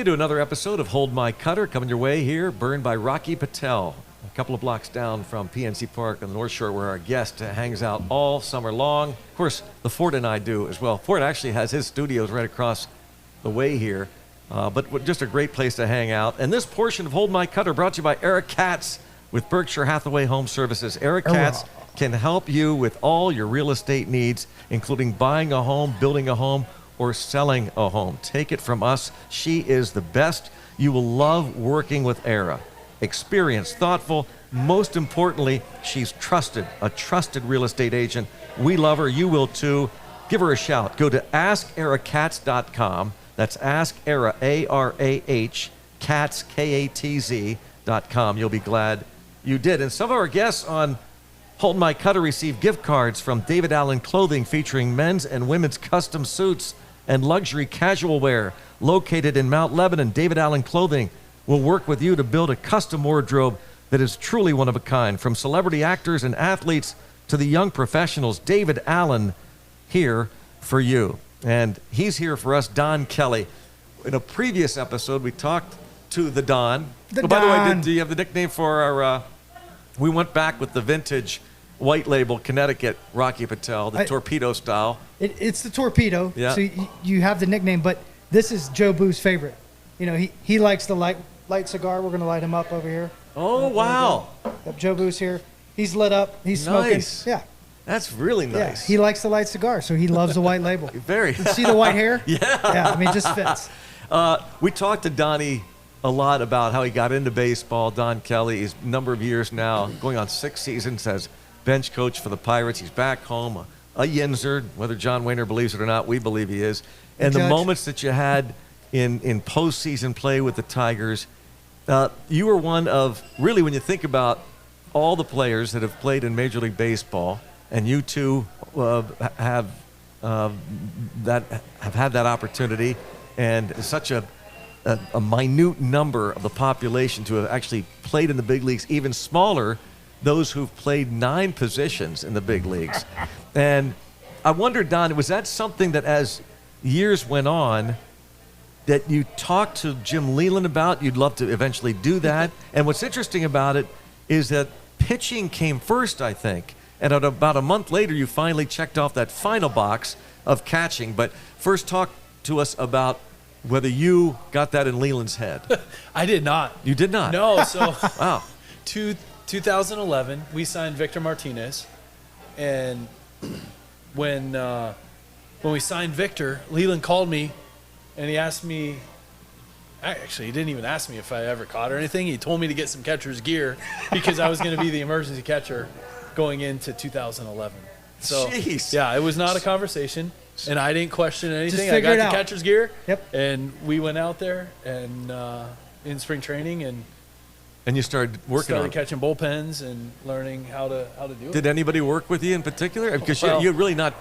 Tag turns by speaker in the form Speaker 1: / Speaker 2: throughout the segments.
Speaker 1: you to another episode of Hold My Cutter, coming your way here, burned by Rocky Patel, a couple of blocks down from PNC Park on the North Shore, where our guest hangs out all summer long. Of course, the Ford and I do as well. Ford actually has his studios right across the way here, but just a great place to hang out. And this portion of Hold My Cutter brought to you by Eric Katz with Berkshire Hathaway Home Services. Eric Katz can help you with all your real estate needs, including buying a home, building a home, or selling a home. Take it from us. She is the best. You will love working with Era. Experienced, thoughtful, most importantly, she's trusted, a trusted real estate agent. We love her. You will too. Give her a shout. Go to askeracatz.com. That's askera, A-R-A-H, Katz, K-A-T-Z.com. You'll be glad you did. And some of our guests on Hold My Cutter receive gift cards from David Allen Clothing featuring men's and women's custom suits and luxury casual wear. Located in Mount Lebanon, David Allen Clothing will work with you to build a custom wardrobe that is truly one of a kind. From celebrity actors and athletes to the young professionals, David Allen here for you. And he's here for us, Don Kelly. In a previous episode, we talked to the Don. By the way, do you have the nickname for our... we went back with the vintage white label Connecticut Rocky Patel, the torpedo style.
Speaker 2: It's the torpedo,
Speaker 1: yeah.
Speaker 2: So you have the nickname, but this is Joe Boo's favorite. You know, he likes the light cigar. We're going to light him up over here.
Speaker 1: Oh, wow.
Speaker 2: Yep, Joe Boo's here. He's lit up. He's
Speaker 1: nice.
Speaker 2: Smoking. Yeah.
Speaker 1: That's really nice.
Speaker 2: Yeah, he likes the light cigar, so he loves the white label.
Speaker 1: Very.
Speaker 2: You see the white hair?
Speaker 1: Yeah.
Speaker 2: Yeah, I mean, it just fits.
Speaker 1: We talked to Donnie a lot about how he got into baseball. Don Kelly, he's a number of years now, going on 6 seasons as bench coach for the Pirates. He's back home, a Yinzer, whether John Wayner believes it or not, we believe he is. And the moments that you had in postseason play with the Tigers, you were one of, really, when you think about all the players that have played in Major League Baseball, and you two have had that opportunity, and such a minute number of the population to have actually played in the big leagues, even smaller, those who've played 9 positions in the big leagues. And I wondered, Don, was that something that as years went on that you talked to Jim Leland about? You'd love to eventually do that. And what's interesting about it is that pitching came first, I think. And about a month later, you finally checked off that final box of catching. But first, talk to us about whether you got that in Leland's head.
Speaker 3: I did not.
Speaker 1: You did not?
Speaker 3: No. So
Speaker 1: wow.
Speaker 3: 2011, we signed Victor Martinez. And when we signed Victor, Leland called me and he asked me, actually, he didn't even ask me if I ever caught or anything. He told me to get some catcher's gear because I was going to be the emergency catcher going into 2011. So,
Speaker 1: jeez.
Speaker 3: Yeah, it was not a conversation, and I didn't question anything.
Speaker 2: Just
Speaker 3: I got the
Speaker 2: out.
Speaker 3: catcher's gear,
Speaker 2: Yep.
Speaker 3: And we went out there and in spring training and
Speaker 1: you started working on it.
Speaker 3: catching bullpens and learning how to do it.
Speaker 1: Did anybody work with you in particular? Because you had really not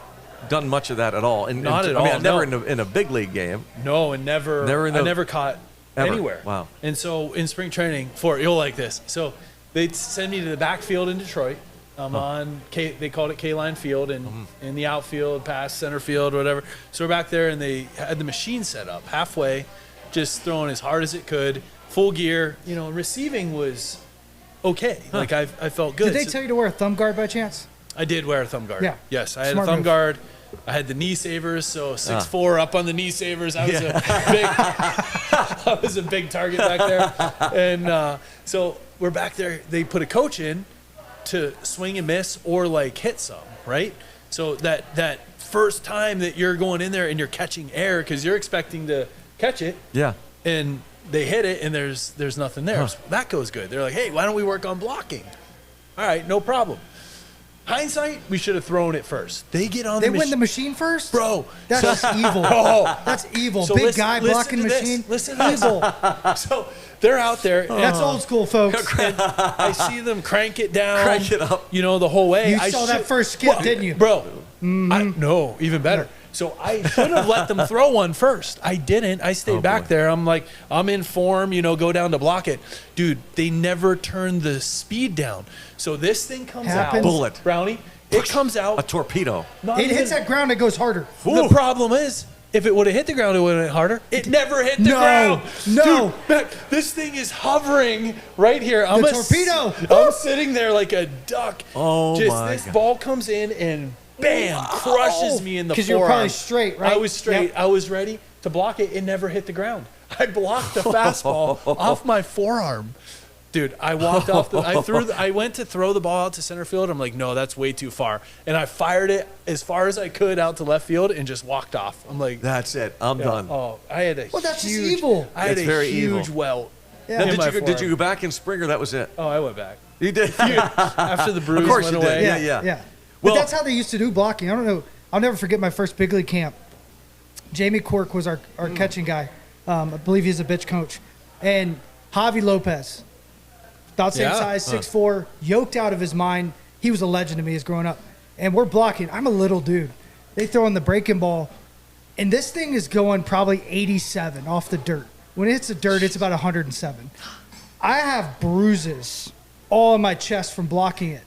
Speaker 1: done much of that at all.
Speaker 3: Not at all.
Speaker 1: I mean, never in a big league game.
Speaker 3: No, and never I never caught
Speaker 1: ever.
Speaker 3: Anywhere.
Speaker 1: Wow.
Speaker 3: And so in spring training, you'll like this. So they'd send me to the backfield in Detroit. On they called it K-line field, and in the outfield, past center field, whatever. So we're back there, and they had the machine set up halfway, just throwing as hard as it could, full gear. You know, receiving was okay. Huh. Like I felt good.
Speaker 2: Did they tell you to wear a thumb guard by chance?
Speaker 3: I did wear a thumb guard.
Speaker 2: Yeah.
Speaker 3: Yes, I had a thumb guard. I had the knee savers, so 6'4" up on the knee savers. I was a big target back there, and so we're back there. They put a coach in to swing and miss or like hit some, right? So that first time that you're going in there and you're catching air because you're expecting to catch it,
Speaker 1: yeah,
Speaker 3: and they hit it and there's nothing there. So that goes good. They're like, hey, why don't we work on blocking? All right, no problem. Hindsight, we should have thrown it first. They get on
Speaker 2: They win the machine first?
Speaker 3: Bro.
Speaker 2: That's evil. That's evil.
Speaker 3: So
Speaker 2: Big guy blocking machine.
Speaker 3: Listen to evil. So they're out there.
Speaker 2: That's old school, folks.
Speaker 3: I see them crank it down.
Speaker 1: Crank it up.
Speaker 3: You know, the whole way.
Speaker 2: You saw that first skip, didn't you?
Speaker 3: Bro. No, even better. So I should have let them throw one first. I didn't. I stayed back there. I'm like, I'm in form, go down to block it. Dude, they never turned the speed down. So this thing comes out.
Speaker 1: Bullet.
Speaker 3: Brownie. It comes out.
Speaker 1: A torpedo.
Speaker 2: It hits that ground, it goes harder.
Speaker 3: The problem is, If it would have hit the ground, it would have hit harder. It never hit the ground.
Speaker 2: No.
Speaker 3: Dude, Mac, this thing is hovering right here. I'm
Speaker 2: The torpedo.
Speaker 3: I'm sitting there like a duck.
Speaker 1: Oh, my
Speaker 3: This
Speaker 1: God.
Speaker 3: ball comes in and bam, crushes me in the forearm.
Speaker 2: Because you're probably straight, right?
Speaker 3: I was straight.
Speaker 2: Yep.
Speaker 3: I was ready to block it. It never hit the ground. I blocked the fastball off my forearm. Dude, I walked off I went to throw the ball out to center field. I'm like, no, that's way too far. And I fired it as far as I could out to left field and just walked off. I'm like,
Speaker 1: That's it. I'm done.
Speaker 3: oh, I had a
Speaker 2: Well, that's just
Speaker 3: huge,
Speaker 2: evil.
Speaker 3: I had
Speaker 1: That's
Speaker 3: a
Speaker 1: very
Speaker 3: huge
Speaker 1: evil.
Speaker 3: welt.
Speaker 2: Yeah.
Speaker 1: Now,
Speaker 3: in my
Speaker 1: did you
Speaker 3: forearm.
Speaker 1: go back in spring, or that was it?
Speaker 3: Oh, I went back.
Speaker 1: You did.
Speaker 3: After the bruise
Speaker 1: Of course
Speaker 3: went
Speaker 1: you did.
Speaker 3: away.
Speaker 1: Yeah.
Speaker 2: Yeah.
Speaker 1: Well-
Speaker 2: But that's how they used to do blocking. I don't know. I'll never forget my first big league camp. Jamie Quirk was our catching guy. I believe he's a bitch coach. And Javi Lopez, about same
Speaker 3: Yeah.
Speaker 2: size, 6'4", yoked out of his mind. He was a legend to me as growing up. And we're blocking. I'm a little dude. They throw in the breaking ball, and this thing is going probably 87 off the dirt. When it hits the dirt, it's about 107. I have bruises all on my chest from blocking it.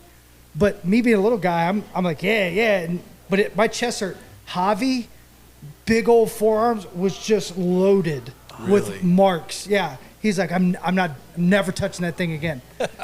Speaker 2: But me being a little guy, I'm like, yeah. But my chest hurt. Javi, big old forearms, was just loaded with marks. Yeah. He's like, I'm never touching that thing again,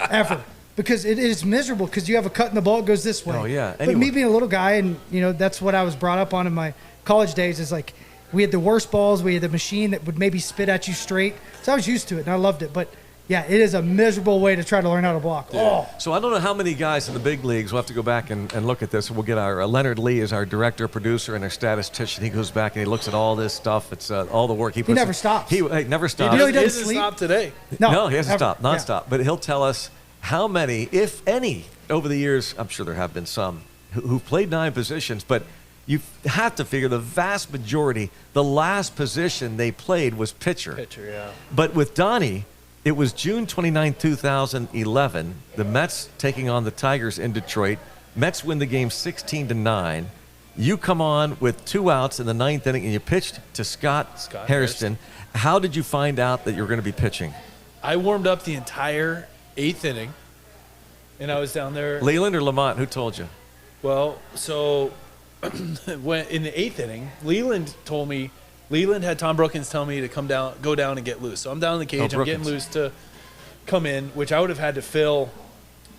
Speaker 2: ever. Because it is miserable because you have a cut in the ball, it goes this way.
Speaker 1: Oh, yeah.
Speaker 2: But me being a little guy, and, that's what I was brought up on in my college days, is like, we had the worst balls. We had the machine that would maybe spit at you straight. So I was used to it, and I loved it. But, yeah, it is a miserable way to try to learn how to block. Oh.
Speaker 1: So I don't know how many guys in the big leagues. We'll have to go back and look at this. We'll get our Leonard Lee is our director, producer, and our statistician. He goes back and he looks at all this stuff. It's all the work he puts.
Speaker 2: never stops.
Speaker 1: He never stops.
Speaker 2: You know he
Speaker 3: He
Speaker 2: doesn't
Speaker 3: doesn't
Speaker 2: sleep?
Speaker 3: stop today.
Speaker 1: No, he hasn't
Speaker 2: ever.
Speaker 1: stopped, nonstop. But he'll tell us how many, if any, over the years. I'm sure there have been some who've played 9 positions, but you have to figure the vast majority, the last position they played was pitcher.
Speaker 3: Pitcher, yeah.
Speaker 1: But with Donnie, it was June 29, 2011. The Mets taking on the Tigers in Detroit. Mets win the game 16-9. You come on with 2 outs in the 9th inning, and you pitched to Scott Hairston. How did you find out that you were going to be pitching?
Speaker 3: I warmed up the entire 8th inning, and I was down there.
Speaker 1: Leland or Lamont? Who told you?
Speaker 3: Well, so when in the 8th inning, Leland had Tom Brookins tell me to go down and get loose. So I'm down in the cage. I'm getting
Speaker 1: Brookins.
Speaker 3: loose to come in, which I would have had to fill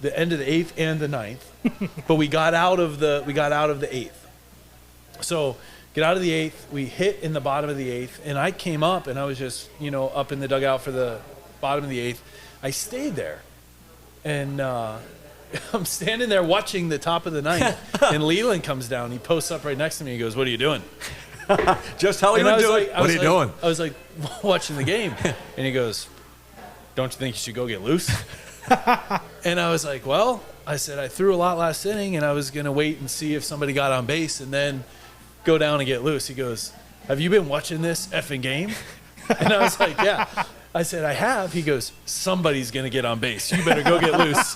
Speaker 3: the end of the 8th and the 9th. But we got out of the 8th. So get out of the 8th. We hit in the bottom of the 8th, and I came up, and I was just up in the dugout for the bottom of the 8th. I stayed there, and I'm standing there watching the top of the 9th, and Leland comes down. He posts up right next to me. He goes, "What are you doing?"
Speaker 1: Just how he
Speaker 3: And I
Speaker 1: would
Speaker 3: was
Speaker 1: do
Speaker 3: like-
Speaker 1: it.
Speaker 3: I
Speaker 1: What
Speaker 3: was
Speaker 1: are you
Speaker 3: like-
Speaker 1: doing?
Speaker 3: I was like watching the game, and he goes, "Don't you think you should go get loose?" And I was like, "Well," I said, "I threw a lot last inning, and I was gonna wait and see if somebody got on base, and then go down and get loose." He goes, "Have you been watching this effing game?" And I was like, "Yeah." I said, "I have." He goes, "Somebody's gonna get on base. You better go get loose."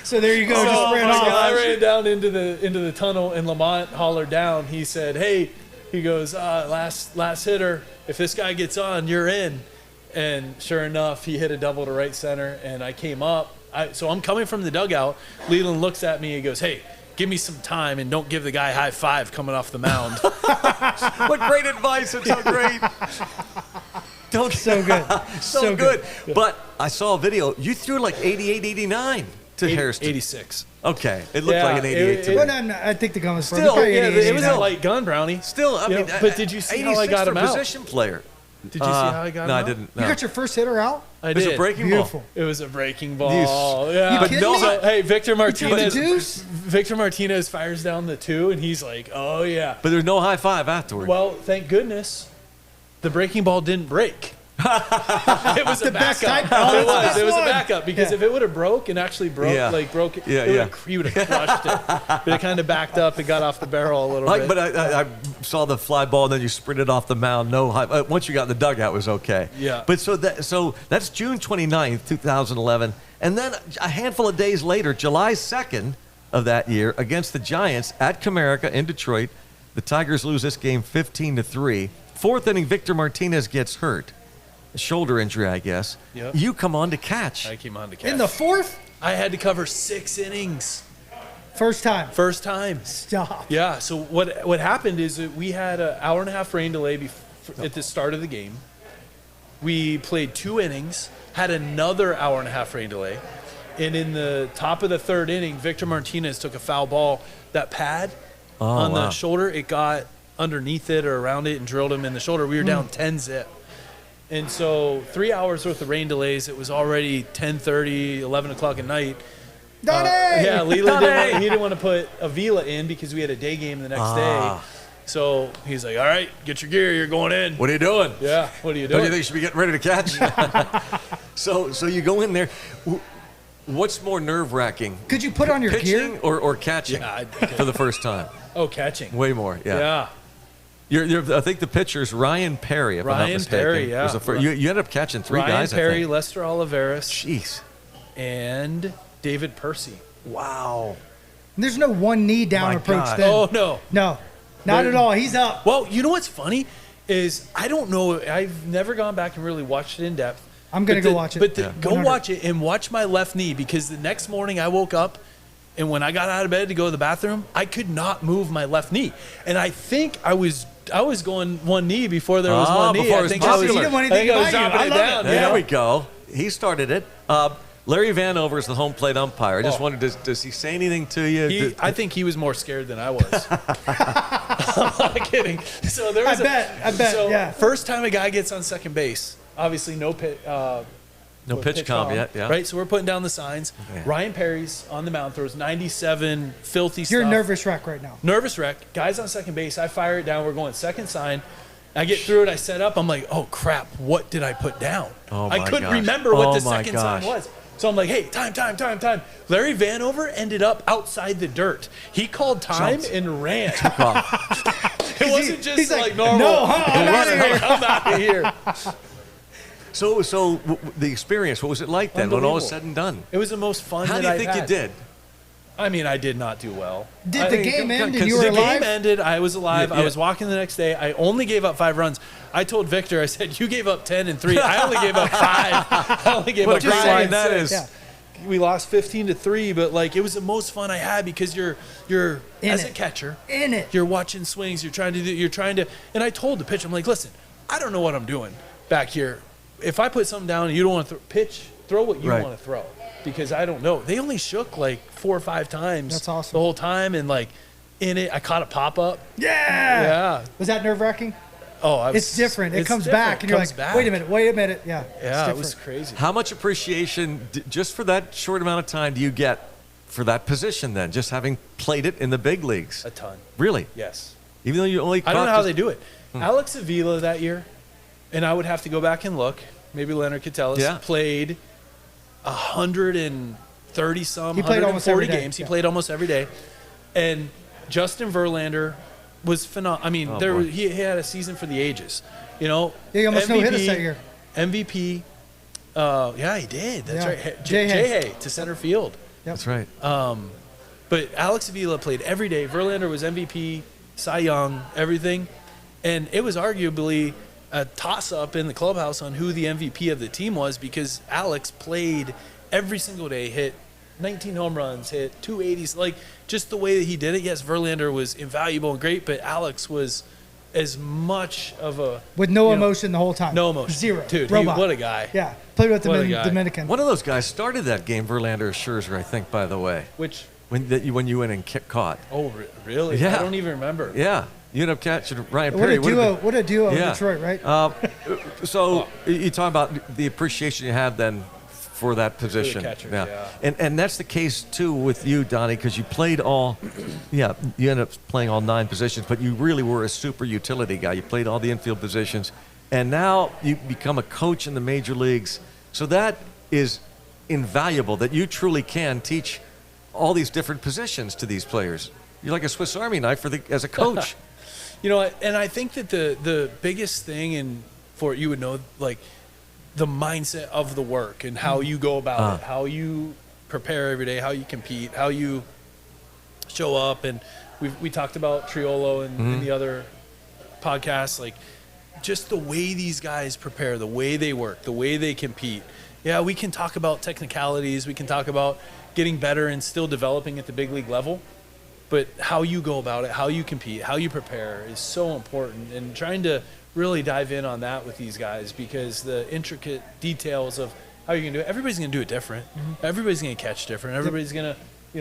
Speaker 2: So there you go.
Speaker 3: So
Speaker 2: Just ran off.
Speaker 3: I ran down into the tunnel, and Lamont hollered down. He said, "Hey," he goes, "last hitter. If this guy gets on, you're in." And sure enough, he hit a double to right center, and I came up. So I'm coming from the dugout. Leland looks at me. He goes, "Hey, give me some time, and don't give the guy a high five coming off the mound."
Speaker 1: What great advice. It's so great. Don't
Speaker 2: So good.
Speaker 1: so good. But I saw a video. You threw like 88, 89 to Hairston.
Speaker 3: 86.
Speaker 1: Okay. It looked
Speaker 3: Yeah,
Speaker 1: like an 88 to me.
Speaker 2: Well, no, I think the gun was
Speaker 1: Still,
Speaker 2: probably
Speaker 3: Yeah,
Speaker 2: 88,
Speaker 3: it was a
Speaker 2: 89.
Speaker 3: light gun, Brownie.
Speaker 1: Still, I
Speaker 3: Yeah,
Speaker 1: mean,
Speaker 3: but did you see how I
Speaker 1: 86
Speaker 3: got
Speaker 1: for
Speaker 3: him out?
Speaker 1: position player.
Speaker 3: Did you see how I got him
Speaker 1: No,
Speaker 3: out?
Speaker 1: I didn't.
Speaker 2: You
Speaker 1: No.
Speaker 2: got your first hitter out?
Speaker 3: I
Speaker 1: It was
Speaker 3: did.
Speaker 1: a breaking
Speaker 2: Beautiful.
Speaker 1: ball.
Speaker 3: It was a breaking ball. Yeah.
Speaker 2: You
Speaker 1: But
Speaker 2: kidding
Speaker 1: no,
Speaker 2: me?
Speaker 3: So, hey, Victor
Speaker 2: With
Speaker 3: Martinez.
Speaker 2: the deuce?
Speaker 3: Victor Martinez fires down the 2, and he's like, "Oh yeah."
Speaker 1: But there's no high five afterward.
Speaker 3: Well, thank goodness, the breaking ball didn't break. It was a
Speaker 2: best
Speaker 3: backup.
Speaker 2: type- oh,
Speaker 3: It
Speaker 2: that's the
Speaker 3: was.
Speaker 2: best
Speaker 3: It was a
Speaker 2: one.
Speaker 3: backup because
Speaker 2: Yeah.
Speaker 3: if it would have broke and actually broke,
Speaker 1: Yeah.
Speaker 3: he would have crushed it. But it kind of backed up and got off the barrel a little bit.
Speaker 1: But I saw the fly ball, and then you sprinted off the mound. No high. Once you got in the dugout, it was okay.
Speaker 3: Yeah.
Speaker 1: But so that's June 29th, 2011, and then a handful of days later, July 2nd of that year, against the Giants at Comerica in Detroit, the Tigers lose this game 15-3. 4th inning, Victor Martinez gets hurt, a shoulder injury, I guess.
Speaker 3: Yep.
Speaker 1: You come on to catch.
Speaker 3: I came on to catch.
Speaker 2: In the 4th?
Speaker 3: I had to cover 6 innings.
Speaker 2: First time.
Speaker 3: First time.
Speaker 2: Stop.
Speaker 3: Yeah. So what happened is that we had an hour and a half rain delay at the start of the game. We played 2 innings, had another hour and a half rain delay, and in the top of the 3rd inning, Victor Martinez took a foul ball. That pad on the shoulder, it got underneath it or around it and drilled him in the shoulder. We were down 10-zip. And so 3 hours worth of rain delays. It was already 10:30, 11 o'clock at night.
Speaker 2: Donnie!
Speaker 3: Yeah, Leland didn't want to put Avila in because we had a day game the next day. So he's like, all right, get your gear. You're going in.
Speaker 1: What are you doing?
Speaker 3: Yeah, what are you
Speaker 1: Don't
Speaker 3: doing?
Speaker 1: you think you should be getting ready to catch? So you go in there. What's more nerve-wracking?
Speaker 2: Could you put on your
Speaker 1: pitching
Speaker 2: gear?
Speaker 1: or catching for the first time?
Speaker 3: Oh, catching.
Speaker 1: Way more, yeah.
Speaker 3: Yeah.
Speaker 1: I think the pitcher's Ryan Perry, if I'm not
Speaker 3: Ryan
Speaker 1: mistaken.
Speaker 3: Perry, yeah.
Speaker 1: You ended up catching 3
Speaker 3: Ryan
Speaker 1: guys,
Speaker 3: Perry,
Speaker 1: I think.
Speaker 3: Lester Olivares,
Speaker 1: Jeez.
Speaker 3: and David Percy.
Speaker 1: Wow.
Speaker 2: There's no one knee down
Speaker 1: My
Speaker 2: approach
Speaker 1: God.
Speaker 2: then.
Speaker 3: Oh, no.
Speaker 2: No, not at all. He's up.
Speaker 3: Well, you know what's funny is I don't know. I've never gone back and really watched it in depth.
Speaker 2: I'm going to go watch it.
Speaker 3: But go
Speaker 2: 100.
Speaker 3: watch it and watch my left knee, because the next morning I woke up and when I got out of bed to go to the bathroom, I could not move my left knee. And I think I was going one knee before there was one knee.
Speaker 1: Before it
Speaker 3: I
Speaker 1: was
Speaker 3: think
Speaker 1: popular.
Speaker 2: You didn't want
Speaker 3: I
Speaker 2: anything
Speaker 3: think I was
Speaker 2: about you.
Speaker 3: dropping
Speaker 2: I
Speaker 3: it
Speaker 2: love
Speaker 3: down.
Speaker 2: it.
Speaker 3: you
Speaker 1: There
Speaker 3: know?
Speaker 1: we go. He started it. Larry Vanover is the home plate umpire. I just wondered, does he say anything to you?
Speaker 3: I think he was more scared than I was. I'm not kidding. So there was
Speaker 2: I bet,
Speaker 3: So
Speaker 2: yeah.
Speaker 3: first time a guy gets on second base, obviously no pitch
Speaker 1: comp yet, yeah.
Speaker 3: Right, so we're putting down the signs.
Speaker 1: Yeah.
Speaker 3: Ryan Perry's on the mound, throws 97, filthy
Speaker 2: You're
Speaker 3: stuff.
Speaker 2: a nervous wreck right now.
Speaker 3: Nervous wreck. Guy's on second base. I fire it down. We're going second sign. I get through it. I set up. I'm like, oh, crap. What did I put down?
Speaker 1: Oh,
Speaker 3: I
Speaker 1: my
Speaker 3: couldn't
Speaker 1: gosh.
Speaker 3: remember what
Speaker 1: Oh,
Speaker 3: the
Speaker 1: my
Speaker 3: second
Speaker 1: gosh.
Speaker 3: sign was. So I'm like, hey, time. Larry Vanover ended up outside the dirt. He called time
Speaker 1: Jumped.
Speaker 3: and ran.
Speaker 1: Off.
Speaker 3: It wasn't just
Speaker 2: he's
Speaker 3: like,
Speaker 2: like,
Speaker 3: normal.
Speaker 2: no, I'm outta here.
Speaker 3: I'm out of here.
Speaker 1: So the experience, what was it like then when all was
Speaker 3: Unbelievable.
Speaker 1: said and done?
Speaker 3: It was the most fun
Speaker 1: How
Speaker 3: that
Speaker 1: do you
Speaker 3: I've
Speaker 1: think you
Speaker 3: had.
Speaker 1: did?
Speaker 3: I mean, I did not do well.
Speaker 2: Did the game end and you were
Speaker 3: The
Speaker 2: alive?
Speaker 3: game ended. I was alive.
Speaker 1: Yeah.
Speaker 3: I was walking the next day. I only gave up 5 runs. I told Victor, I said, you gave up 10 and 3. I only gave up 5. I only gave
Speaker 1: What
Speaker 3: up
Speaker 1: a great
Speaker 3: 5
Speaker 1: line
Speaker 3: and
Speaker 1: that
Speaker 3: 6.
Speaker 1: is.
Speaker 2: Yeah.
Speaker 3: We lost 15-3, but like it was the most fun I had because you're
Speaker 2: In
Speaker 3: as
Speaker 2: it.
Speaker 3: a catcher,
Speaker 2: In it.
Speaker 3: you're watching swings. You're trying to. And I told the pitcher, I'm like, listen, I don't know what I'm doing back here. If I put something down and you don't want to throw what you
Speaker 1: Right.
Speaker 3: want to throw, because I don't know. They only shook like 4 or 5 times.
Speaker 2: That's awesome.
Speaker 3: The whole time, and like in it, I caught a pop up.
Speaker 2: Yeah.
Speaker 3: Yeah.
Speaker 2: Was that nerve wracking?
Speaker 3: Oh, I was,
Speaker 2: It's different. It
Speaker 3: it's
Speaker 2: comes
Speaker 3: different.
Speaker 2: back, and
Speaker 3: It
Speaker 2: you're
Speaker 3: comes
Speaker 2: like,
Speaker 3: back.
Speaker 2: wait a minute. Yeah.
Speaker 3: Yeah,
Speaker 2: it's
Speaker 3: it was
Speaker 2: different.
Speaker 3: crazy.
Speaker 1: How much appreciation, just for that short amount of time, do you get for that position then, just having played it in the big leagues?
Speaker 3: A ton.
Speaker 1: Really?
Speaker 3: Yes.
Speaker 1: Even though you only
Speaker 3: I don't know
Speaker 1: caught
Speaker 3: how
Speaker 1: just-
Speaker 3: they do it. Alex Avila that year, and I would have to go back and look. Maybe Leonard could tell us.
Speaker 1: Yeah.
Speaker 3: Played 130 some.
Speaker 2: He played almost every
Speaker 3: 140
Speaker 2: day,
Speaker 3: games. He
Speaker 2: yeah.
Speaker 3: played almost every day, and Justin Verlander was phenomenal. I mean,
Speaker 1: Oh,
Speaker 3: there
Speaker 1: boy.
Speaker 3: he had a season for the ages. You know,
Speaker 2: Yeah, he almost
Speaker 3: MVP,
Speaker 2: no-hit us that year.
Speaker 3: MVP. Yeah, he did. That's
Speaker 2: Yeah.
Speaker 3: right.
Speaker 2: Jay Hay.
Speaker 3: to center field.
Speaker 1: That's right.
Speaker 3: But Alex Avila played every day. Verlander was MVP, Cy Young, everything. And it was arguably a toss-up in the clubhouse on who the MVP of the team was because Alex played every single day, hit 19 home runs, hit 280s. Like, just the way that he did it. Yes, Verlander was invaluable and great, but Alex was as much of a...
Speaker 2: With no
Speaker 3: you know,
Speaker 2: emotion the whole time.
Speaker 3: No emotion.
Speaker 2: Zero.
Speaker 3: Dude,
Speaker 2: Robot.
Speaker 3: what a guy.
Speaker 2: Yeah. Played with the
Speaker 3: What a guy.
Speaker 2: Dominican.
Speaker 1: One of those guys started that game, Verlander Scherzer, I think, by the way,
Speaker 3: Which...
Speaker 1: when you went and caught.
Speaker 3: Oh, really?
Speaker 1: Yeah.
Speaker 3: I don't even remember.
Speaker 1: Yeah. You ended up catching Ryan
Speaker 2: What
Speaker 1: Perry.
Speaker 2: a
Speaker 1: Would've
Speaker 2: duo!
Speaker 1: been-
Speaker 2: What a duo in
Speaker 1: Yeah.
Speaker 2: Detroit, right?
Speaker 1: So you talk about the appreciation you have then for that position.
Speaker 3: catchers, yeah.
Speaker 1: And that's the case too with you, Donnie, because you played all, you ended up playing all 9 positions, but you really were a super utility guy. You played all the infield positions, and now you become a coach in the major leagues. So that is invaluable that you truly can teach all these different positions to these players. You're like a Swiss Army knife as a coach.
Speaker 3: You know, and I think that the biggest thing, and for you would know, like the mindset of the work and how you go about it, how you prepare every day, how you compete, how you show up, and we talked about Triolo and in the other podcasts, like just the way these guys prepare, the way they work, the way they compete. Yeah, we can talk about technicalities, we can talk about getting better and still developing at the big league level. But how you go about it, how you compete, how you prepare is so important. And trying to really dive in on that with these guys, because the intricate details of how you're going to do it, everybody's going to do it different. Everybody's going to catch different. Everybody's going to,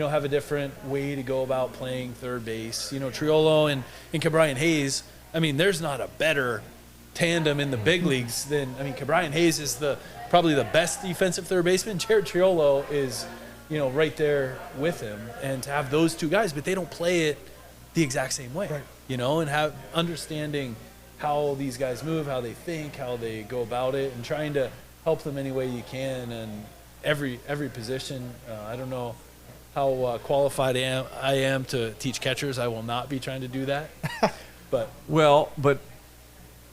Speaker 3: have a different way to go about playing third base. Triolo and Ke'Bryan Hayes, there's not a better tandem in the big leagues than, Ke'Bryan Hayes is probably the best defensive third baseman. Jared Triolo is, right there with him. And to have those two guys, but they don't play it the exact same way, right. And have understanding how these guys move, how they think, how they go about it, and trying to help them any way you can. And every position, I don't know how qualified I am to teach catchers. I will not be trying to do that. But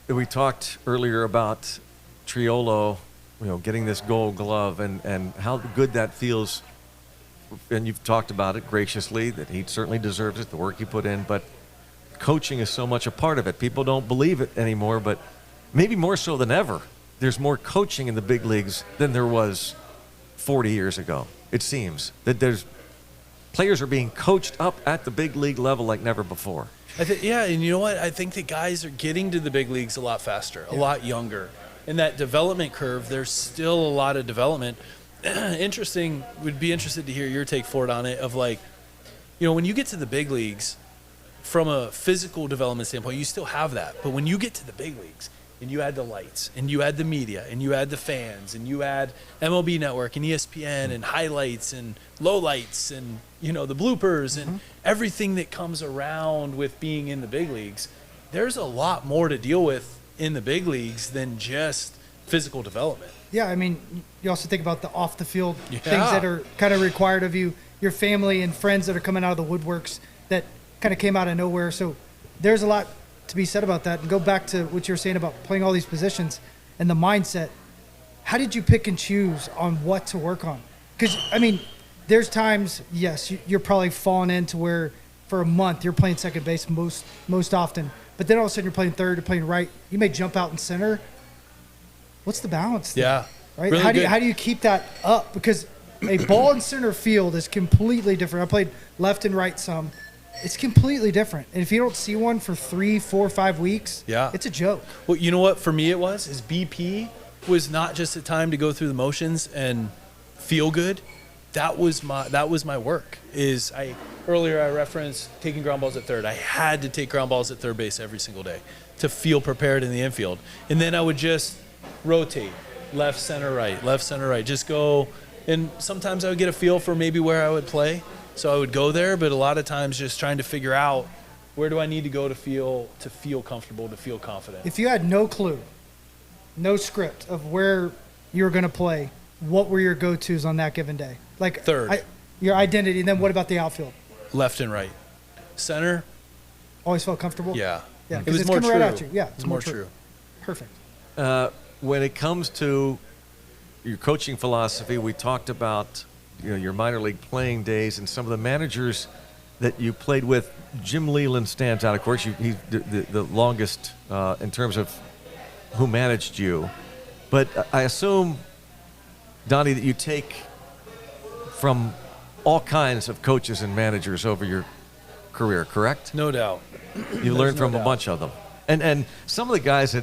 Speaker 1: we talked earlier about Triolo, getting this Gold Glove and how good that feels. And you've talked about it graciously, that he certainly deserves it, the work he put in. But coaching is so much a part of it. People don't believe it anymore, but maybe more so than ever. There's more coaching in the big leagues than there was 40 years ago. It seems that players are being coached up at the big league level like never before.
Speaker 3: And you know what? I think that guys are getting to the big leagues a lot faster, a lot younger. In that development curve, there's still a lot of development. Would be interested to hear your take for it on it, of when you get to the big leagues, from a physical development standpoint, you still have that. But when you get to the big leagues, and you add the lights, and you add the media, and you add the fans, and you add MLB Network and ESPN and highlights and lowlights and, the bloopers and everything that comes around with being in the big leagues, there's a lot more to deal with in the big leagues than just physical development.
Speaker 2: Yeah, you also think about the off-the-field things that are kind of required of you, your family and friends that are coming out of the woodworks that kind of came out of nowhere. So there's a lot to be said about that. And go back to what you were saying about playing all these positions and the mindset. How did you pick and choose on what to work on? Because, there's times, yes, you're probably falling into where for a month you're playing second base most often, but then all of a sudden you're playing third or playing right. You may jump out in center. What's the balance there?
Speaker 3: Yeah.
Speaker 2: Right?
Speaker 3: Really
Speaker 2: How do you keep that up? Because a ball in center field is completely different. I played left and right some. It's completely different. And if you don't see one for 3, 4, 5 weeks, it's a joke.
Speaker 3: Well, you know what for me it was? Is BP was not just a time to go through the motions and feel good. That was my work. Earlier I referenced taking ground balls at third. I had to take ground balls at third base every single day to feel prepared in the infield. And then I would just rotate left, center, right. Just go. And sometimes I would get a feel for maybe where I would play. So I would go there, but a lot of times just trying to figure out where do I need to go to feel comfortable, to feel confident.
Speaker 2: If you had no clue, no script of where you were going to play, what were your go-tos on that given day? Like
Speaker 3: third.
Speaker 2: Your identity, and then what about the outfield?
Speaker 3: Left and right. Center.
Speaker 2: Always felt comfortable?
Speaker 3: Yeah.
Speaker 2: Yeah,
Speaker 3: it was
Speaker 2: it's
Speaker 3: more
Speaker 2: coming
Speaker 3: true.
Speaker 2: right at you. Yeah,
Speaker 3: it's more true.
Speaker 2: Perfect.
Speaker 1: When it comes to your coaching philosophy, we talked about your minor league playing days and some of the managers that you played with. Jim Leland stands out. Of course, he's the longest in terms of who managed you. But I assume, Donnie, that you take from all kinds of coaches and managers over your career, correct?
Speaker 3: No doubt.
Speaker 1: You learned from a bunch of them. And some of the guys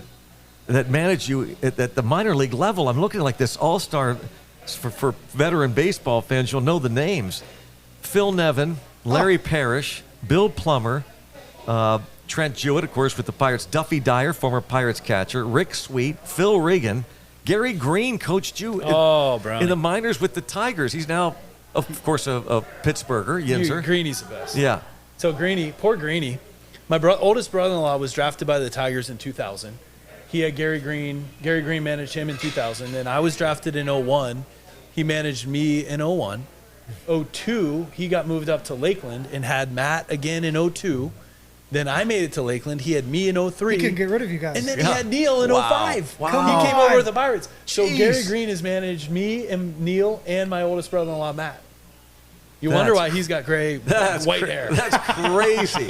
Speaker 1: that manage you at the minor league level, I'm looking like this all-star for veteran baseball fans. You'll know the names. Phil Nevin, Larry Parrish, Bill Plummer, Trent Jewett, of course, with the Pirates, Duffy Dyer, former Pirates catcher, Rick Sweet, Phil Regan. Gary Green coached you in the minors with the Tigers. He's now, of course, a Pittsburgher, Yinzer.
Speaker 3: Greeny's the best.
Speaker 1: Yeah.
Speaker 3: So poor Greeny. My oldest brother-in-law was drafted by the Tigers in 2000. He had Gary Green. Gary Green managed him in 2000. And I was drafted in 01. He managed me in 01. 02, he got moved up to Lakeland and had Matt again in 02. Then I made it to Lakeland. He had me in 03.
Speaker 2: He couldn't get rid of you guys.
Speaker 3: And then he had Neil in 05.
Speaker 1: Wow.
Speaker 3: He came over with the Pirates. So
Speaker 2: Jeez.
Speaker 3: Gary Green has managed me and Neil and my oldest brother-in-law, Matt. You wonder why he's got gray white hair.
Speaker 1: That's crazy.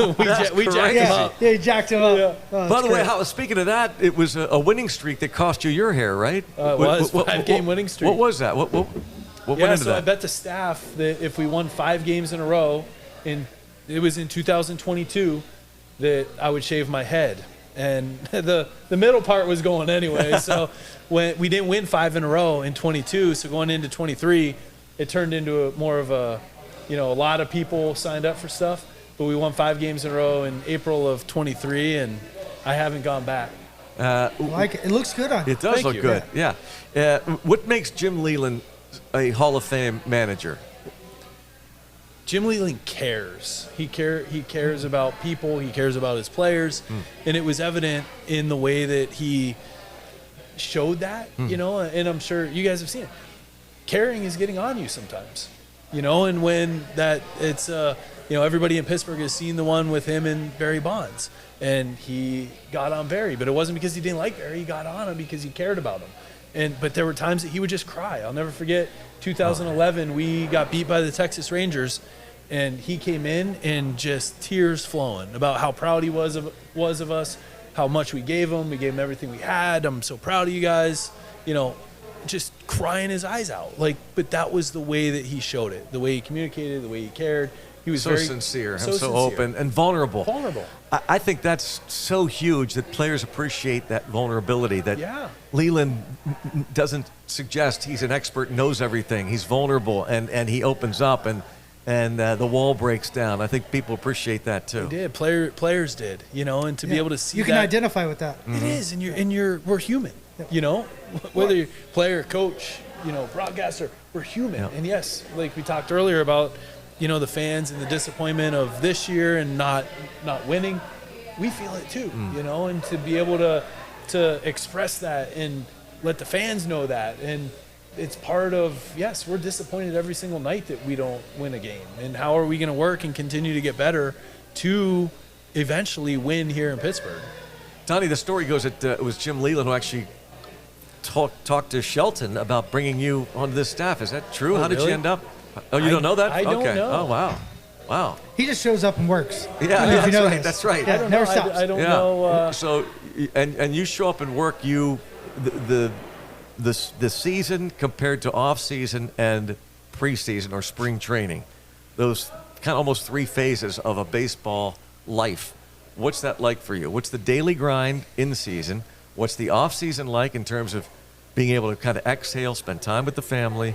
Speaker 3: we jacked him up.
Speaker 2: Yeah, you jacked him up.
Speaker 3: Yeah.
Speaker 2: Oh,
Speaker 1: By the way,
Speaker 2: great.
Speaker 1: speaking of that, it was a winning streak that cost you your hair, right?
Speaker 3: It was 5-game winning streak.
Speaker 1: What was that? What went into
Speaker 3: so
Speaker 1: that?
Speaker 3: I bet the staff that if we won 5 games in a row, it was in 2022, that I would shave my head. And the middle part was going anyway. So when we didn't win 5 in a row in 22, so going into 23, it turned into more of a, a lot of people signed up for stuff. But we won 5 games in a row in April of 23, and I haven't gone back.
Speaker 2: Like it looks good on you.
Speaker 1: It does
Speaker 3: Thank
Speaker 1: look
Speaker 3: you.
Speaker 1: good. Yeah. What makes Jim Leland a Hall of Fame manager?
Speaker 3: Jim Leland cares. He cares about people. He cares about his players, and it was evident in the way that he showed that. And I'm sure you guys have seen it. Caring is getting on you sometimes, and when it's everybody in Pittsburgh has seen the one with him and Barry Bonds, and he got on Barry, but it wasn't because he didn't like Barry. He got on him because he cared about him. But there were times that he would just cry. I'll never forget 2011. We got beat by the Texas Rangers, and he came in and just tears flowing about how proud he was of us, how much we gave him. We gave him everything we had. I'm so proud of you guys. Just crying his eyes out. But that was the way that he showed it, the way he communicated, the way he cared. He was
Speaker 1: So
Speaker 3: very
Speaker 1: sincere,
Speaker 3: so
Speaker 1: and so open and vulnerable.
Speaker 3: Vulnerable.
Speaker 1: I think that's so huge that players appreciate that vulnerability. That
Speaker 3: Yeah.
Speaker 1: Leland doesn't suggest he's an expert, knows everything. He's vulnerable and he opens up and the wall breaks down. I think people appreciate that too.
Speaker 3: They did. Players did. And to be able to see
Speaker 2: you can
Speaker 3: that,
Speaker 2: identify with that.
Speaker 3: it is, and we're human. Whether you're player, coach, broadcaster, we're human.
Speaker 1: Yeah.
Speaker 3: And yes, like we talked earlier about, the fans and the disappointment of this year and not winning, we feel it too. And to be able to express that and let the fans know that, and it's part of, yes, we're disappointed every single night that we don't win a game. And how are we going to work and continue to get better to eventually win here in Pittsburgh?
Speaker 1: Donnie, the story goes that it was Jim Leland who actually talked to Shelton about bringing you onto this staff. Is that true?
Speaker 3: Oh,
Speaker 1: How did you
Speaker 3: really?
Speaker 1: end up? Oh, you don't know that?
Speaker 3: I don't
Speaker 1: okay.
Speaker 3: know.
Speaker 1: Oh, wow.
Speaker 2: He just shows up and works.
Speaker 1: Yeah,
Speaker 2: If you know
Speaker 1: right.
Speaker 2: this.
Speaker 1: That's right.
Speaker 2: Yeah,
Speaker 3: I don't
Speaker 2: never
Speaker 3: know.
Speaker 2: stops.
Speaker 3: I don't
Speaker 1: Yeah.
Speaker 3: know.
Speaker 1: So, and you show up and work. The season compared to off season and preseason or spring training, those kind of almost 3 phases of a baseball life. What's that like for you? What's the daily grind in the season? What's the off season like in terms of being able to kind of exhale, spend time with the family,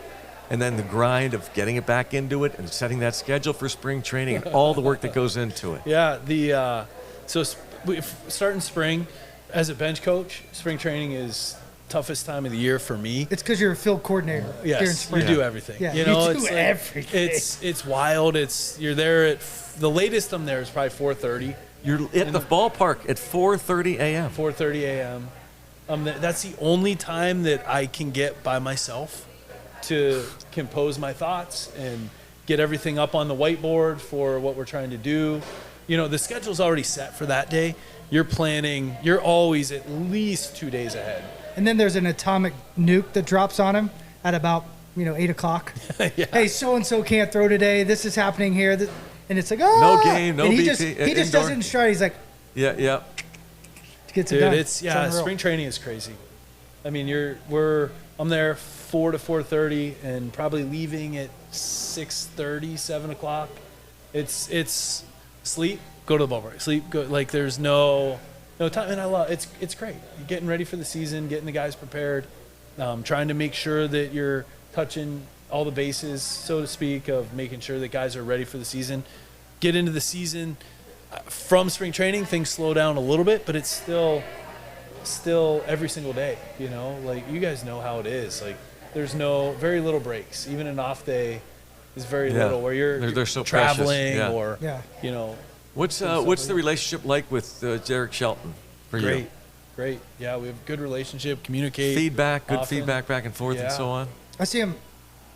Speaker 1: and then the grind of getting it back into it and setting that schedule for spring training and all the work that goes into it?
Speaker 3: Yeah, we start in spring. As a bench coach, spring training is toughest time of the year for me.
Speaker 2: It's because you're a field coordinator.
Speaker 3: Yes,
Speaker 2: during spring.
Speaker 3: you do everything.
Speaker 2: Yeah,
Speaker 3: you know,
Speaker 2: you do
Speaker 3: it's
Speaker 2: everything.
Speaker 3: It's wild. You're there at the latest I'm there is probably 4:30.
Speaker 1: You're at the ballpark at 4:30 a.m.
Speaker 3: 4:30 a.m. That's the only time that I can get by myself to compose my thoughts and get everything up on the whiteboard for what we're trying to do. The schedule's already set for that day. You're planning. You're always at least 2 days ahead.
Speaker 2: And then there's an atomic nuke that drops on him at about 8 o'clock.
Speaker 3: Yeah.
Speaker 2: Hey, so and so can't throw today. This is happening here. And it's like, oh,
Speaker 1: No game, no
Speaker 2: and he
Speaker 1: BP,
Speaker 2: just does
Speaker 1: indoor.
Speaker 2: it in stride. He's like,
Speaker 1: Yeah.
Speaker 2: gets it
Speaker 3: Dude,
Speaker 2: done.
Speaker 3: it's
Speaker 2: unreal.
Speaker 3: spring training is crazy. I mean, I'm there 4 to 4:30 and probably leaving at 6:30, 7 o'clock. It's sleep, go to the ballpark, sleep, go. Like there's no time, and I love it's great. You're getting ready for the season, getting the guys prepared, trying to make sure that you're touching all the bases, so to speak, of making sure that guys are ready for the season. Get into the season. From spring training, things slow down a little bit, but it's still every single day. Like you guys know how it is. Like there's very little breaks. Even an off day is very little, where
Speaker 1: They're so
Speaker 3: traveling
Speaker 1: precious.
Speaker 3: or
Speaker 2: Yeah.
Speaker 1: What's the relationship like with Derek Shelton for you?
Speaker 3: Great. Yeah, we have a good relationship. Communicate.
Speaker 1: Feedback, good
Speaker 3: often.
Speaker 1: feedback back and forth and
Speaker 3: Yeah.
Speaker 1: so on.
Speaker 2: I see him.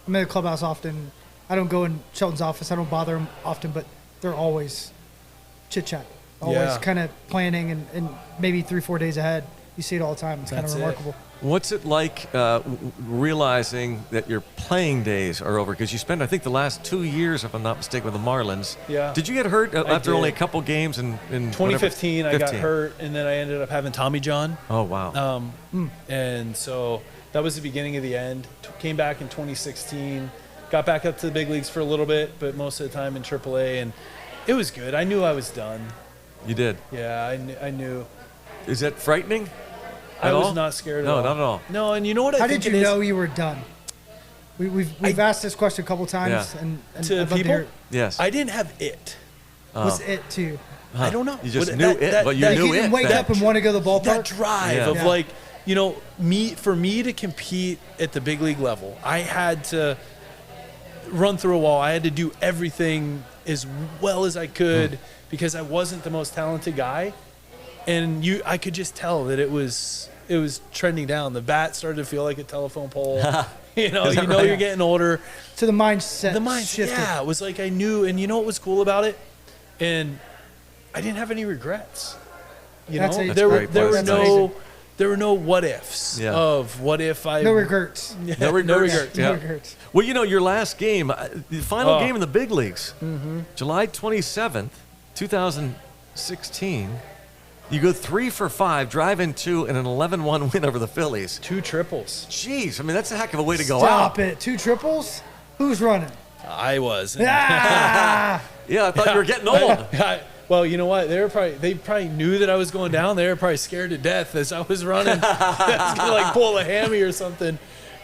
Speaker 2: I'm in the clubhouse often. I don't go in Shelton's office. I don't bother him often, but they're always chit-chat. Always
Speaker 3: Yeah.
Speaker 2: kind of planning and maybe 3-4 days ahead. You see it all the time. It's kind of
Speaker 3: That's it.
Speaker 2: remarkable.
Speaker 1: What's it like realizing that your playing days are over? Because you spent, I think, the last 2 years, if I'm not mistaken, with the Marlins.
Speaker 3: Yeah.
Speaker 1: Did you get hurt after
Speaker 3: did.
Speaker 1: only a couple games in
Speaker 3: 2015,
Speaker 1: whatever?
Speaker 3: I got hurt, and then I ended up having Tommy John.
Speaker 1: Oh, wow.
Speaker 3: And so that was the beginning of the end. Came back in 2016, got back up to the big leagues for a little bit, but most of the time in AAA, and it was good. I knew I was done.
Speaker 1: You did?
Speaker 3: Yeah, I knew.
Speaker 1: Is that frightening?
Speaker 3: I was not scared at all.
Speaker 1: No, not at all.
Speaker 3: No, and you know what
Speaker 2: How did you know you were done? We've asked this question a couple times, and
Speaker 3: to
Speaker 2: I'd love to
Speaker 3: people?
Speaker 2: hear it.
Speaker 1: Yes.
Speaker 3: I didn't have it.
Speaker 2: What's it to you?
Speaker 3: I don't know.
Speaker 1: You just
Speaker 3: What-
Speaker 1: knew
Speaker 3: that-
Speaker 1: it,
Speaker 3: that-
Speaker 1: but you
Speaker 3: that-
Speaker 1: knew
Speaker 2: You
Speaker 1: it.
Speaker 2: didn't wake up and want to go to the ballpark?
Speaker 3: That drive
Speaker 1: Yeah.
Speaker 3: of
Speaker 2: Yeah.
Speaker 3: like, you know, for me to compete at the big league level, I had to run through a wall. I had to do everything as well as I could because I wasn't the most talented guy, and I could just tell that it was trending down. The bat started to feel like a telephone pole. You know,
Speaker 1: right?
Speaker 3: you're getting older.
Speaker 2: So the mindset shifted.
Speaker 3: Yeah, it was like I knew, and you know what was cool about it? And I didn't have any regrets. You
Speaker 2: That's
Speaker 3: know,
Speaker 2: a-
Speaker 3: there
Speaker 1: That's great.
Speaker 3: were
Speaker 2: That's amazing.
Speaker 3: there were no what ifs
Speaker 1: Yeah.
Speaker 3: of what if I
Speaker 2: No regrets.
Speaker 1: No regrets.
Speaker 3: no regrets.
Speaker 2: No
Speaker 1: Yeah.
Speaker 2: regrets.
Speaker 1: Well, you know, your last game, the final
Speaker 3: Oh.
Speaker 1: game in the big leagues, July 27th, 2016, you go 3 for 5, drive in 2, and an 11-1 win over the Phillies.
Speaker 3: 2 triples.
Speaker 1: Jeez, I mean, that's a heck of a way to go
Speaker 2: Stop
Speaker 1: out.
Speaker 2: it. 2 triples? Who's running?
Speaker 3: I was.
Speaker 2: Ah!
Speaker 1: Yeah, I thought you were getting old.
Speaker 3: Well, you know what? They probably knew that I was going down. They were probably scared to death as I was running. I was gonna like pull a hammy or something,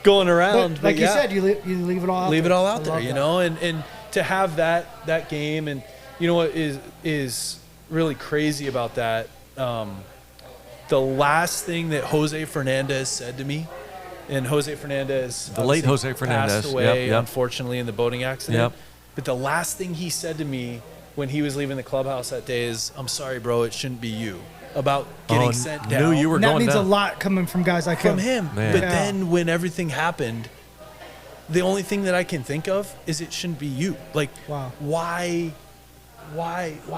Speaker 3: going around.
Speaker 2: But like
Speaker 3: But
Speaker 2: you
Speaker 3: yeah.
Speaker 2: said, you leave it all out
Speaker 3: Leave
Speaker 2: there.
Speaker 3: it all
Speaker 2: I
Speaker 3: out there,
Speaker 2: love
Speaker 3: you
Speaker 2: that.
Speaker 3: know, and to have that game, and you know what is really crazy about that, the last thing that Jose Fernandez said to me, and Jose Fernandez,
Speaker 1: The late
Speaker 3: obviously
Speaker 1: Jose Fernandez,
Speaker 3: passed away,
Speaker 1: yep.
Speaker 3: unfortunately, in the boating accident.
Speaker 1: Yep.
Speaker 3: But the last thing he said to me when he was leaving the clubhouse that day is, "I'm sorry, bro, it shouldn't be you." About getting sent down.
Speaker 1: Knew you were
Speaker 2: And that
Speaker 1: going
Speaker 2: means
Speaker 1: down.
Speaker 2: a lot coming from guys like
Speaker 3: From him.
Speaker 1: Man.
Speaker 3: But
Speaker 2: Yeah.
Speaker 3: then when everything happened, the only thing that I can think of is it shouldn't be you. Like,
Speaker 2: Wow.
Speaker 3: why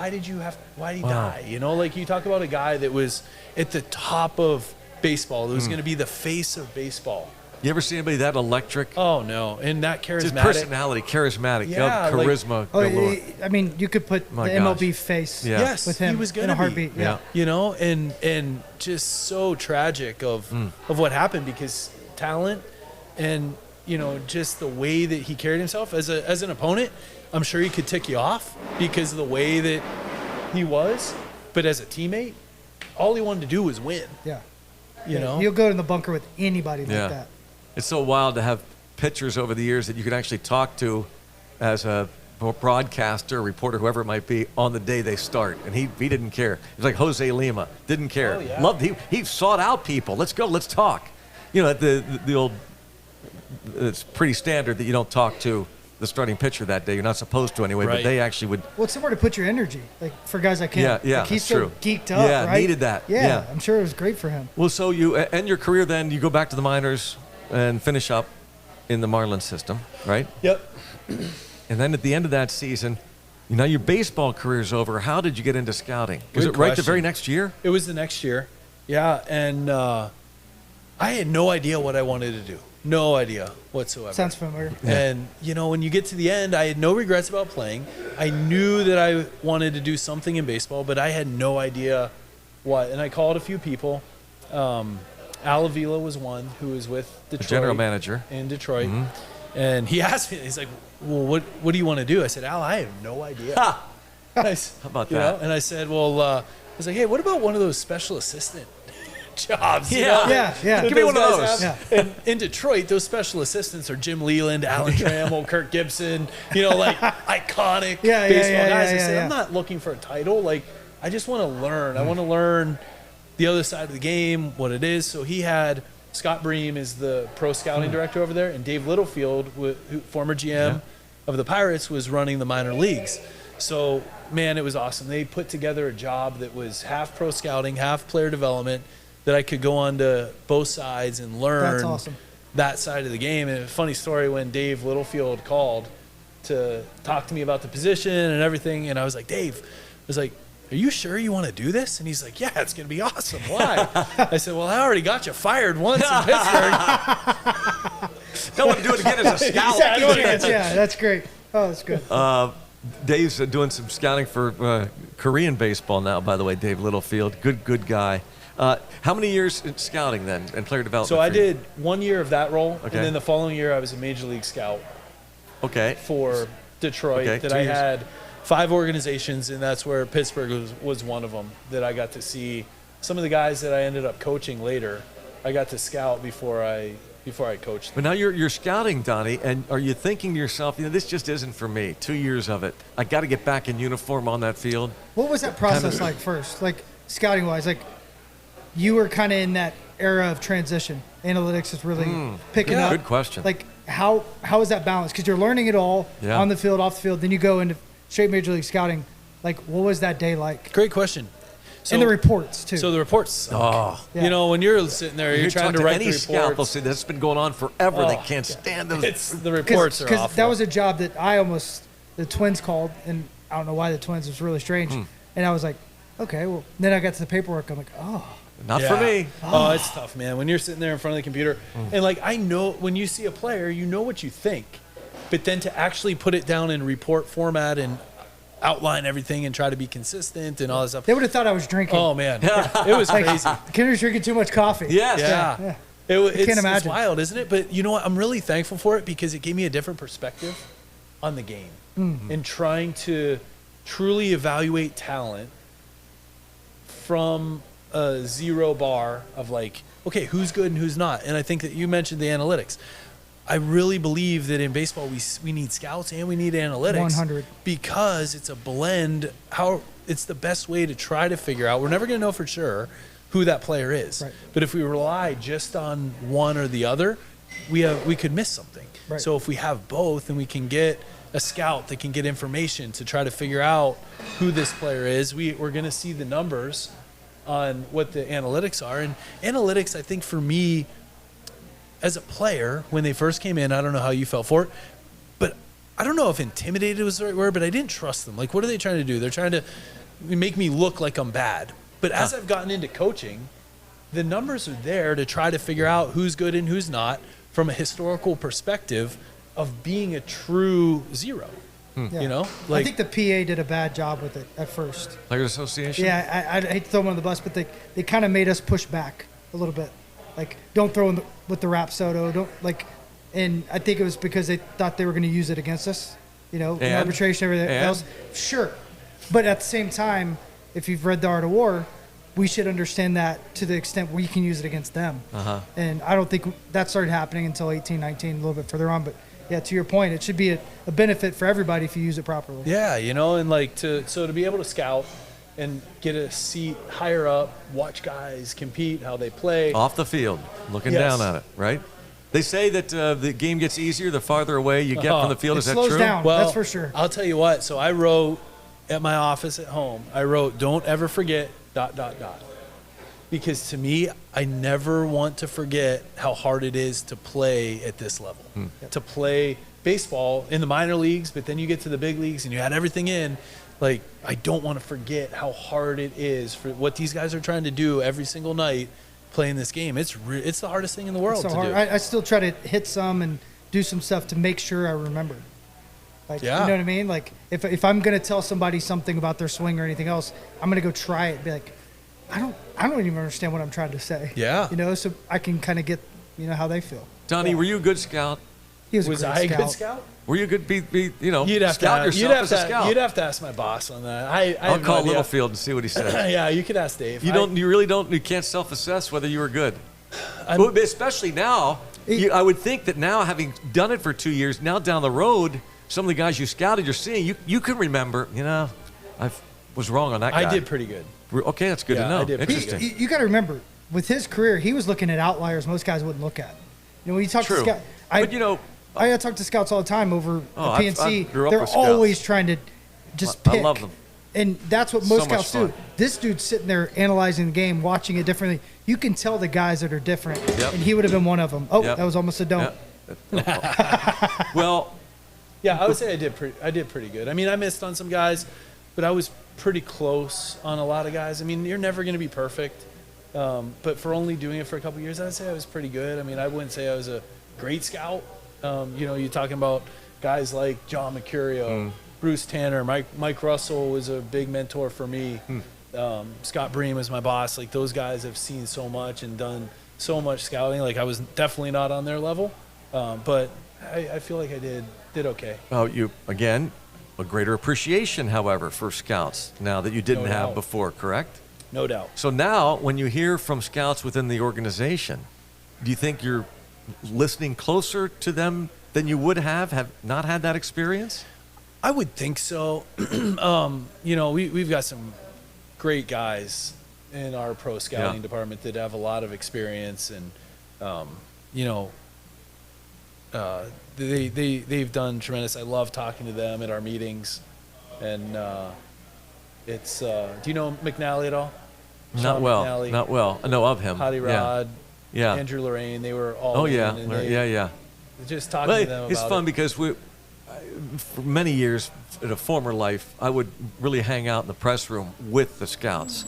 Speaker 3: did you
Speaker 1: Wow.
Speaker 3: die? You know, like you talk about a guy that was at the top of baseball, that was going to be the face of baseball.
Speaker 1: You ever see anybody that electric?
Speaker 3: Oh no, and that
Speaker 1: Just
Speaker 3: charismatic.
Speaker 1: personality, charismatic,
Speaker 3: Yeah, like-
Speaker 1: charisma.
Speaker 2: Oh,
Speaker 1: galore.
Speaker 2: I mean, you could put
Speaker 1: My
Speaker 2: the
Speaker 1: gosh.
Speaker 2: MLB face
Speaker 1: Yeah.
Speaker 3: Yes,
Speaker 2: with him
Speaker 3: he was
Speaker 2: in
Speaker 3: gonna
Speaker 2: a heartbeat.
Speaker 1: Yeah.
Speaker 2: Yeah.
Speaker 3: you know, and just so tragic of what happened, because talent and, you know, just the way that he carried himself as an opponent, I'm sure he could tick you off because of the way that he was, but as a teammate, all he wanted to do was win,
Speaker 2: Yeah.
Speaker 3: you know?
Speaker 2: You'll go in the bunker with anybody
Speaker 1: Yeah.
Speaker 2: like that.
Speaker 1: It's so wild to have pitchers over the years that you can actually talk to as a broadcaster, reporter, whoever it might be, on the day they start. And he didn't care. He was like Jose Lima, didn't care.
Speaker 3: Oh, yeah.
Speaker 1: Loved he sought out people. Let's go, let's talk. You know, the old, it's pretty standard that you don't talk to the starting pitcher that day. You're not supposed to anyway, but
Speaker 3: Right.
Speaker 1: they actually would.
Speaker 2: Well, it's somewhere to put your energy, like for guys like him.
Speaker 1: Yeah, yeah,
Speaker 2: Like he's
Speaker 1: that's
Speaker 2: so
Speaker 1: true.
Speaker 2: geeked up,
Speaker 1: Yeah,
Speaker 2: right?
Speaker 1: needed that.
Speaker 2: Yeah,
Speaker 1: Yeah.
Speaker 2: I'm sure it was great for him.
Speaker 1: Well, so you end your career then, you go back to the minors and finish up in the Marlins system, right?
Speaker 3: Yep.
Speaker 1: And then at the end of that season, you know, your baseball career's over. How did you get into scouting? Was
Speaker 3: Good
Speaker 1: it right the
Speaker 3: question.
Speaker 1: very next year?
Speaker 3: It was the next year. Yeah, and I had no idea what I wanted to do. No idea whatsoever.
Speaker 2: Sounds familiar.
Speaker 3: And, you know, when you get to the end, I had no regrets about playing. I knew that I wanted to do something in baseball, but I had no idea what. And I called a few people. Al Avila was one who was with
Speaker 1: The
Speaker 3: Detroit.
Speaker 1: general manager.
Speaker 3: In Detroit.
Speaker 1: Mm-hmm.
Speaker 3: And he asked me, he's like, well, what do you want to do? I said, Al, I have no idea.
Speaker 1: Ha!
Speaker 3: How
Speaker 1: about that?
Speaker 3: And I said, well, I was like, hey, what about one of those special assistant jobs? you
Speaker 1: Yeah.
Speaker 3: know,
Speaker 2: Yeah, yeah.
Speaker 3: that
Speaker 1: Give me one of
Speaker 3: guys
Speaker 1: those.
Speaker 3: have? And in Detroit, those special assistants are Jim Leland, Alan Trammell, Kirk Gibson, you know, like iconic
Speaker 2: Yeah, yeah,
Speaker 3: baseball
Speaker 2: yeah,
Speaker 3: guys.
Speaker 2: yeah,
Speaker 3: I said,
Speaker 2: yeah.
Speaker 3: I'm not looking for a title. Like, I just want to learn. I want to learn the other side of the game, what it is. So he had Scott Bream is the pro scouting director over there, and Dave Littlefield, who former GM of the Pirates, was running the minor leagues. So, man, it was awesome. They put together a job that was half pro scouting, half player development, that I could go on to both sides and learn
Speaker 2: That's awesome.
Speaker 3: that side of the game. And a funny story, when Dave Littlefield called to talk to me about the position and everything, and I was like, Dave, I was like, are you sure you want to do this? And he's like, yeah, it's going to be awesome. Why? I said, well, I already got you fired once in Pittsburgh.
Speaker 1: Don't want to do it again as a scout.
Speaker 2: Second chance, yeah, that's great. Oh, that's good.
Speaker 1: Dave's doing some scouting for Korean baseball now, by the way, Dave Littlefield. Good guy. How many years in scouting then and player development?
Speaker 3: So I
Speaker 1: for you?
Speaker 3: did 1 year of that role,
Speaker 1: Okay.
Speaker 3: and then the following year I was a major league scout
Speaker 1: Okay.
Speaker 3: for Detroit.
Speaker 1: Okay,
Speaker 3: That
Speaker 1: 2
Speaker 3: I
Speaker 1: years.
Speaker 3: had 5 organizations, and that's where Pittsburgh was one of them. That I got to see some of the guys that I ended up coaching later. I got to scout before I coached them.
Speaker 1: But now you're scouting, Donnie, and are you thinking to yourself, this just isn't for me? 2 years of it, I got to get back in uniform on that field.
Speaker 2: What was that process like first? Like scouting wise, like you were kind of in that era of transition. Analytics is really picking up.
Speaker 1: Good question.
Speaker 2: Like how is that balance? Because you're learning it all
Speaker 1: Yeah.
Speaker 2: on the field, off the field. Then you go into straight major league scouting. Like what was that day like?
Speaker 3: Great question. So,
Speaker 2: And the reports too.
Speaker 3: So the reports suck.
Speaker 1: Oh.
Speaker 2: Yeah.
Speaker 3: You know, when you're sitting there, you're trying to
Speaker 1: talk
Speaker 3: write
Speaker 1: any
Speaker 3: the
Speaker 1: scout, they'll
Speaker 3: reports.
Speaker 1: say that's been going on forever. They
Speaker 3: Oh,
Speaker 1: can't stand those.
Speaker 3: It's the reports are
Speaker 2: Because
Speaker 3: awful.
Speaker 2: that was a job that the Twins called, and I don't know why the Twins was really strange. And I was like, okay, well, then I got to the paperwork. I'm like, oh,
Speaker 1: Not for me.
Speaker 3: Oh, it's tough, man. When you're sitting there in front of the computer, and like I know when you see a player, you know what you think, but then to actually put it down in report format and outline everything and try to be consistent and all this stuff.
Speaker 2: they would have thought I was drinking.
Speaker 3: Oh man, it was crazy.
Speaker 2: Kenner's drinking too much coffee.
Speaker 1: Yes.
Speaker 3: Yeah.
Speaker 2: Yeah.
Speaker 3: It's
Speaker 2: imagine.
Speaker 3: wild, isn't it? But you know what? I'm really thankful for it because it gave me a different perspective on the game and trying to truly evaluate talent from a zero bar of like, okay, who's good and who's not. And I think that you mentioned the analytics. I really believe that in baseball we need scouts and we need analytics
Speaker 2: 100.
Speaker 3: because it's a blend. How it's the best way to try to figure out. We're never going to know for sure who that player is.
Speaker 2: Right.
Speaker 3: But if we rely just on one or the other, we could miss something.
Speaker 2: Right.
Speaker 3: So if we have both, then we can get a scout that can get information to try to figure out who this player is. We're going to see the numbers on what the analytics are. And analytics, I think for me, as a player, when they first came in, I don't know how you felt for it, but I don't know if intimidated was the right word, but I didn't trust them. Like, what are they trying to do? They're trying to make me look like I'm bad. But as I've gotten into coaching, the numbers are there to try to figure out who's good and who's not from a historical perspective of being a true zero.
Speaker 2: Yeah.
Speaker 3: You know?
Speaker 2: I think the PA did a bad job with it at first.
Speaker 1: Players Association?
Speaker 2: Yeah, I hate to throw them on the bus, but they kind of made us push back a little bit. Like, don't throw in with the Rapsodo. Don't like, and I think it was because they thought they were going to use it against us. You know, in arbitration, everything else. Sure, but at the same time, if you've read The Art of War, we should understand that to the extent we can use it against them. And I don't think that started happening until 18, 19, a little bit further on. But yeah, to your point, it should be a benefit for everybody if you use it properly.
Speaker 3: Yeah, you know, and like to be able to scout and get a seat higher up, watch guys compete, how they play.
Speaker 1: Off the field, looking
Speaker 3: Yes.
Speaker 1: down on it, right? They say that the game gets easier the farther away you get from the field.
Speaker 2: It
Speaker 1: Is that
Speaker 2: slows
Speaker 1: true?
Speaker 2: down.
Speaker 3: Well,
Speaker 2: That's for sure.
Speaker 3: I'll tell you what. So I wrote at my office at home, I wrote, don't ever forget ... Because to me, I never want to forget how hard it is to play at this level. To play baseball in the minor leagues, but then you get to the big leagues and you had everything in. Like, I don't want to forget how hard it is for what these guys are trying to do every single night playing this game. It's the hardest thing in the world
Speaker 2: So
Speaker 3: to
Speaker 2: hard.
Speaker 3: do.
Speaker 2: I still try to hit some and do some stuff to make sure I remember. Like,
Speaker 3: Yeah.
Speaker 2: you know what I mean? Like, if I'm going to tell somebody something about their swing or anything else, I'm going to go try it and be like, I don't even understand what I'm trying to say.
Speaker 3: Yeah.
Speaker 2: You know, so I can kind of get, how they feel.
Speaker 1: Donnie, were you a good scout?
Speaker 2: He was
Speaker 3: Was
Speaker 2: a
Speaker 3: I
Speaker 2: great
Speaker 3: a good scout?
Speaker 1: Were you a good
Speaker 3: You'd have
Speaker 1: scout
Speaker 3: to,
Speaker 1: yourself as a scout?
Speaker 3: You'd have to ask my boss on that. I
Speaker 1: I'll
Speaker 3: have no
Speaker 1: call
Speaker 3: idea.
Speaker 1: Littlefield and see what he says.
Speaker 3: Yeah, you could ask Dave.
Speaker 1: You can't self-assess whether you were good. Well, especially now, I would think that now, having done it for 2 years, now down the road, some of the guys you scouted, you're seeing, you can remember, I was wrong on that guy.
Speaker 3: I did pretty good.
Speaker 1: Okay, that's good to
Speaker 3: Yeah,
Speaker 1: know.
Speaker 3: I did pretty
Speaker 1: Interesting.
Speaker 2: You got to remember, with his career, he was looking at outliers most guys wouldn't look at. When you talk
Speaker 1: True.
Speaker 2: to scouts,
Speaker 1: But,
Speaker 2: I talk to scouts all the time over
Speaker 1: Oh,
Speaker 2: the PNC.
Speaker 1: I grew up
Speaker 2: They're
Speaker 1: with scouts.
Speaker 2: always trying to just
Speaker 1: I
Speaker 2: pick.
Speaker 1: love them.
Speaker 2: And that's what most
Speaker 1: So much
Speaker 2: scouts do.
Speaker 1: fun.
Speaker 2: This dude's sitting there analyzing the game, watching it differently. You can tell the guys that are different,
Speaker 1: Yep.
Speaker 2: and he would have been one of them. Oh,
Speaker 1: Yep.
Speaker 2: that was almost a don't.
Speaker 1: Well,
Speaker 3: Yeah, I would say I did pretty good. I mean, I missed on some guys, but I was pretty close on a lot of guys. I mean, you're never going to be perfect, but for only doing it for a couple years, I'd say I was pretty good. I mean, I wouldn't say I was a great scout. You're talking about guys like John Mercurio, Bruce Tanner, Mike Russell was a big mentor for me. Scott Bream is my boss. Like, those guys have seen so much and done so much scouting. Like, I was definitely not on their level, but I feel like I did okay.
Speaker 1: Oh, you, again, a greater appreciation, however, for scouts now that you didn't
Speaker 3: No
Speaker 1: have
Speaker 3: doubt.
Speaker 1: before, correct?
Speaker 3: No doubt.
Speaker 1: So now, when you hear from scouts within the organization, do you think you're listening closer to them than you would have not had that experience?
Speaker 3: I would think so. You know, we've got some great guys in our pro scouting department that have a lot of experience, and you know, they've done tremendous. I love talking to them at our meetings, and it's. Do you know McNally at all?
Speaker 1: Not
Speaker 3: Sean
Speaker 1: well.
Speaker 3: McNally,
Speaker 1: Not well. I know of him.
Speaker 3: Hottie Rod,
Speaker 1: Yeah.
Speaker 3: Andrew Lorraine. They were all.
Speaker 1: Oh yeah.
Speaker 3: in, and they-
Speaker 1: Yeah.
Speaker 3: Just talking
Speaker 1: Well,
Speaker 3: to them about
Speaker 1: it's fun
Speaker 3: it.
Speaker 1: because for many years in a former life, I would really hang out in the press room with the scouts.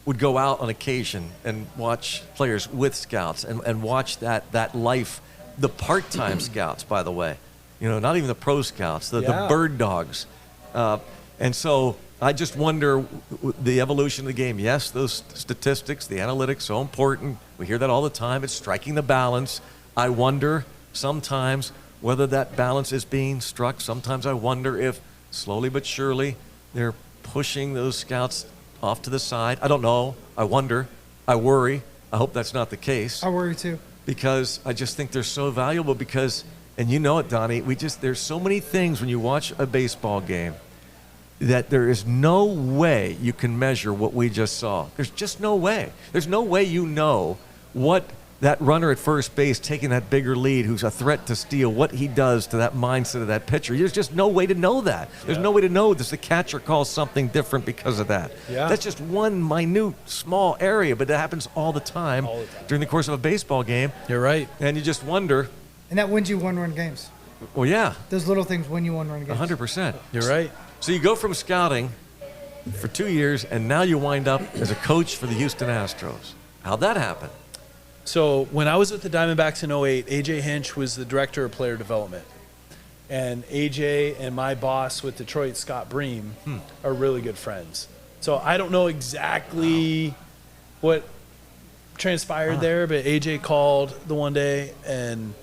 Speaker 1: Would go out on occasion and watch players with scouts and watch that life. The part-time scouts, by the way, you know, not even the pro scouts, the bird dogs. And so I just wonder the evolution of the game. Yes, those statistics, the analytics, so important. We hear that all the time. It's striking the balance. I wonder sometimes whether that balance is being struck. Sometimes I wonder if slowly but surely they're pushing those scouts off to the side. I don't know. I wonder. I worry. I hope that's not the case.
Speaker 2: I worry too.
Speaker 1: Because I just think they're so valuable because, and you know it, Donnie, there's so many things when you watch a baseball game that there is no way you can measure what we just saw. There's just no way. There's no way you know what that runner at first base taking that bigger lead who's a threat to steal, what he does to that mindset of that pitcher. There's just no way to know that. There's no way to know does the catcher call something different because of that.
Speaker 3: Yeah.
Speaker 1: That's just one minute, small area, but it happens all the time during the course of a baseball game.
Speaker 3: You're right.
Speaker 1: And you just wonder,
Speaker 2: And that wins you one-run games.
Speaker 1: well, yeah,
Speaker 2: Those little things win you one-run games.
Speaker 1: 100%.
Speaker 3: You're right.
Speaker 1: So you go from scouting for 2 years, and now you wind up as a coach for the Houston Astros. How'd that happen?
Speaker 3: So when I was with the Diamondbacks in 08, AJ Hinch was the director of player development. And AJ and my boss with Detroit, Scott Bream, are really good friends. So I don't know exactly what transpired there, but AJ called the one day, and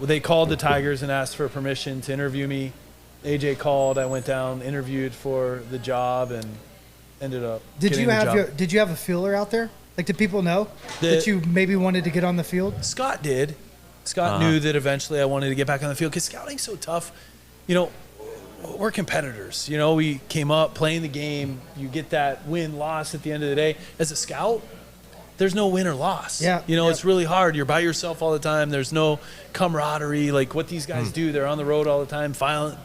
Speaker 3: they called the Tigers and asked for permission to interview me. AJ called, I went down, interviewed for the job, and ended up getting the job.
Speaker 2: Did you have a feeler out there? Like, did people know that you maybe wanted to get on the field?
Speaker 3: Scott did. Scott knew that eventually I wanted to get back on the field because scouting's so tough. You know, we're competitors. You know, we came up playing the game. You get that win-loss at the end of the day. As a scout, there's no win or loss.
Speaker 2: Yeah.
Speaker 3: You know, it's really hard. You're by yourself all the time. There's no camaraderie like what these guys do. They're on the road all the time, filing.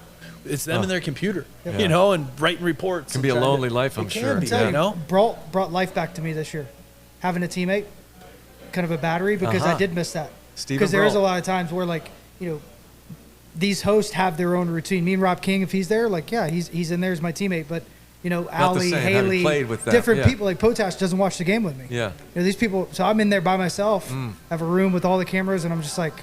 Speaker 3: It's them and their computer, you know, and writing reports.
Speaker 1: It can be a lonely life, I'm sure.
Speaker 3: Can be,
Speaker 2: Tell
Speaker 3: you know?
Speaker 2: brought life back to me this year. Having a teammate, kind of a battery, because I did miss that. Because there is a lot of times where, like, you know, these hosts have their own routine. Me and Rob King, if he's there, like, yeah, he's in there as my teammate. But, you know, Ali, Haley,
Speaker 1: played with that.
Speaker 2: different people, like Potash doesn't watch the game with me.
Speaker 1: Yeah.
Speaker 2: You know, these people, so I'm in there by myself, have a room with all the cameras, and I'm just like,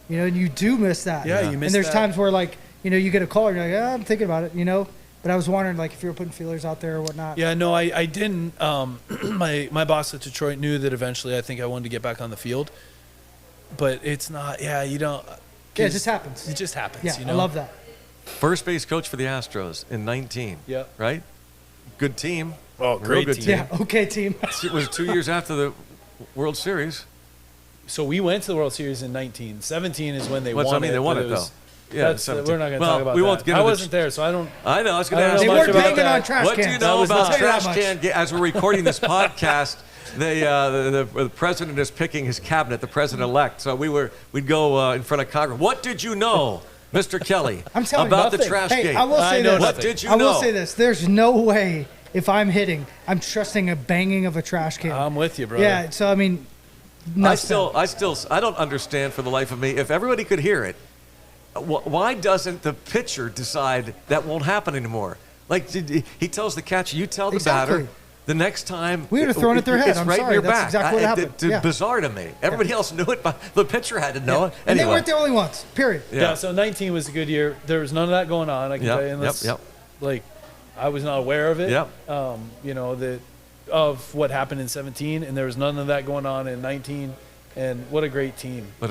Speaker 2: you know, and you do miss that.
Speaker 3: Yeah, you miss
Speaker 2: And there's
Speaker 3: that.
Speaker 2: times where, like, you know, you get a call, and you're like, yeah, I'm thinking about it, you know. But I was wondering, like, if you were putting feelers out there or whatnot.
Speaker 3: Yeah, no, I didn't. My boss at Detroit knew that eventually I think I wanted to get back on the field. But it's not, you don't.
Speaker 2: Yeah, it just happens.
Speaker 3: It just happens,
Speaker 2: Yeah,
Speaker 3: you know?
Speaker 2: I love that.
Speaker 1: First base coach for the Astros in 19.
Speaker 3: Yeah.
Speaker 1: Right? Good team.
Speaker 3: Oh,
Speaker 1: Real
Speaker 3: great
Speaker 1: good
Speaker 3: team.
Speaker 2: Yeah, okay, team.
Speaker 1: It was 2 years after the World Series.
Speaker 3: So we went to the World Series in 19. 17 is when they
Speaker 1: What's-
Speaker 3: won
Speaker 1: I mean,
Speaker 3: it.
Speaker 1: they won
Speaker 3: but
Speaker 1: it,
Speaker 3: was-
Speaker 1: though. Yeah,
Speaker 3: We're not
Speaker 1: 17.
Speaker 3: going to
Speaker 1: Well,
Speaker 3: talk about
Speaker 1: we
Speaker 3: that.
Speaker 1: won't get
Speaker 3: I
Speaker 1: into
Speaker 3: wasn't there, so I don't.
Speaker 1: I know. I was going
Speaker 3: I
Speaker 1: to
Speaker 3: don't
Speaker 1: ask
Speaker 3: know
Speaker 1: you.
Speaker 3: much
Speaker 2: They weren't
Speaker 3: about
Speaker 2: banging
Speaker 3: that.
Speaker 2: on trash
Speaker 1: What do
Speaker 2: cans.
Speaker 1: you know
Speaker 3: was
Speaker 1: about
Speaker 3: not.
Speaker 1: trash
Speaker 2: Tell you that
Speaker 1: can? As we're recording this podcast, the president is picking his cabinet, the president-elect. So we'd go in front of Congress. What did you know, Mr. Kelly,
Speaker 2: I'm telling you,
Speaker 1: about the
Speaker 3: nothing.
Speaker 1: trash
Speaker 2: Hey,
Speaker 1: can?
Speaker 2: I will say
Speaker 3: I know
Speaker 2: this.
Speaker 1: What
Speaker 3: nothing.
Speaker 1: did you
Speaker 2: I
Speaker 1: know?
Speaker 2: will say this. There's no way if I'm hitting, I'm trusting a banging of a trash can.
Speaker 3: I'm with you, brother.
Speaker 2: Yeah, so I mean,
Speaker 1: I don't understand for the life of me. If everybody could hear it, why doesn't the pitcher decide that won't happen anymore? Like he tells the catcher, you tell the
Speaker 2: Exactly.
Speaker 1: batter. The next time
Speaker 2: We would have thrown it their head.
Speaker 1: It's
Speaker 2: I'm
Speaker 1: right in
Speaker 2: sorry,
Speaker 1: your
Speaker 2: that's
Speaker 1: back.
Speaker 2: exactly what happened.
Speaker 1: It's
Speaker 2: Yeah.
Speaker 1: bizarre to me. Everybody else knew it, but the pitcher had to know it.
Speaker 2: and they
Speaker 1: Anyway.
Speaker 2: weren't the only ones. Period.
Speaker 3: Yeah, so 19 was a good year. There was none of that going on, I can
Speaker 1: Yep,
Speaker 3: tell you. Unless,
Speaker 1: yep.
Speaker 3: like, I was not aware of it.
Speaker 1: Yep.
Speaker 3: You know, that of what happened in 17, and there was none of that going on in 19. And what a great team.
Speaker 1: But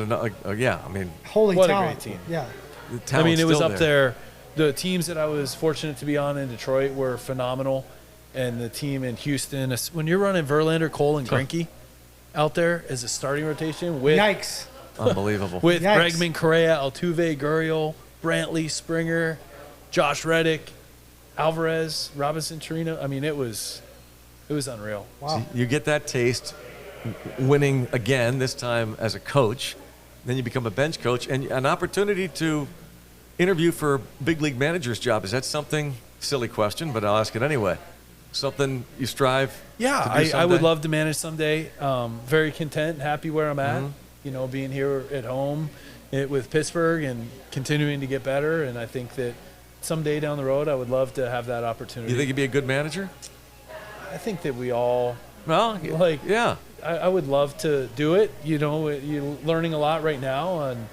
Speaker 1: yeah, I mean,
Speaker 2: Holy
Speaker 3: what
Speaker 2: talent.
Speaker 3: a great team.
Speaker 2: Yeah.
Speaker 1: the
Speaker 3: I
Speaker 1: talent's
Speaker 3: mean, it was
Speaker 1: still
Speaker 3: up there. The teams that I was fortunate to be on in Detroit were phenomenal. And the team in Houston, when you're running Verlander, Cole, and Greinke out there as a starting rotation with
Speaker 2: Yikes.
Speaker 1: Unbelievable.
Speaker 3: with
Speaker 2: Yikes.
Speaker 3: Bregman, Correa, Altuve, Gurriel, Brantley, Springer, Josh Reddick, Alvarez, Robinson, Chirino. I mean, it was unreal.
Speaker 2: Wow.
Speaker 1: So you get that taste, winning again, this time as a coach. Then you become a bench coach, and an opportunity to interview for a big league manager's job. Is that something, silly question, but I'll ask it anyway, something you strive to do
Speaker 3: Yeah,
Speaker 1: someday?
Speaker 3: I would love to manage someday. Very content, happy where I'm at.
Speaker 1: Mhm.
Speaker 3: You know, being here at home with Pittsburgh and continuing to get better. And I think that someday down the road, I would love to have that opportunity.
Speaker 1: You think you'd be a good manager?
Speaker 3: I think that we all,
Speaker 1: Well,
Speaker 3: like,
Speaker 1: yeah.
Speaker 3: I would love to do it. You know, you're learning a lot right now on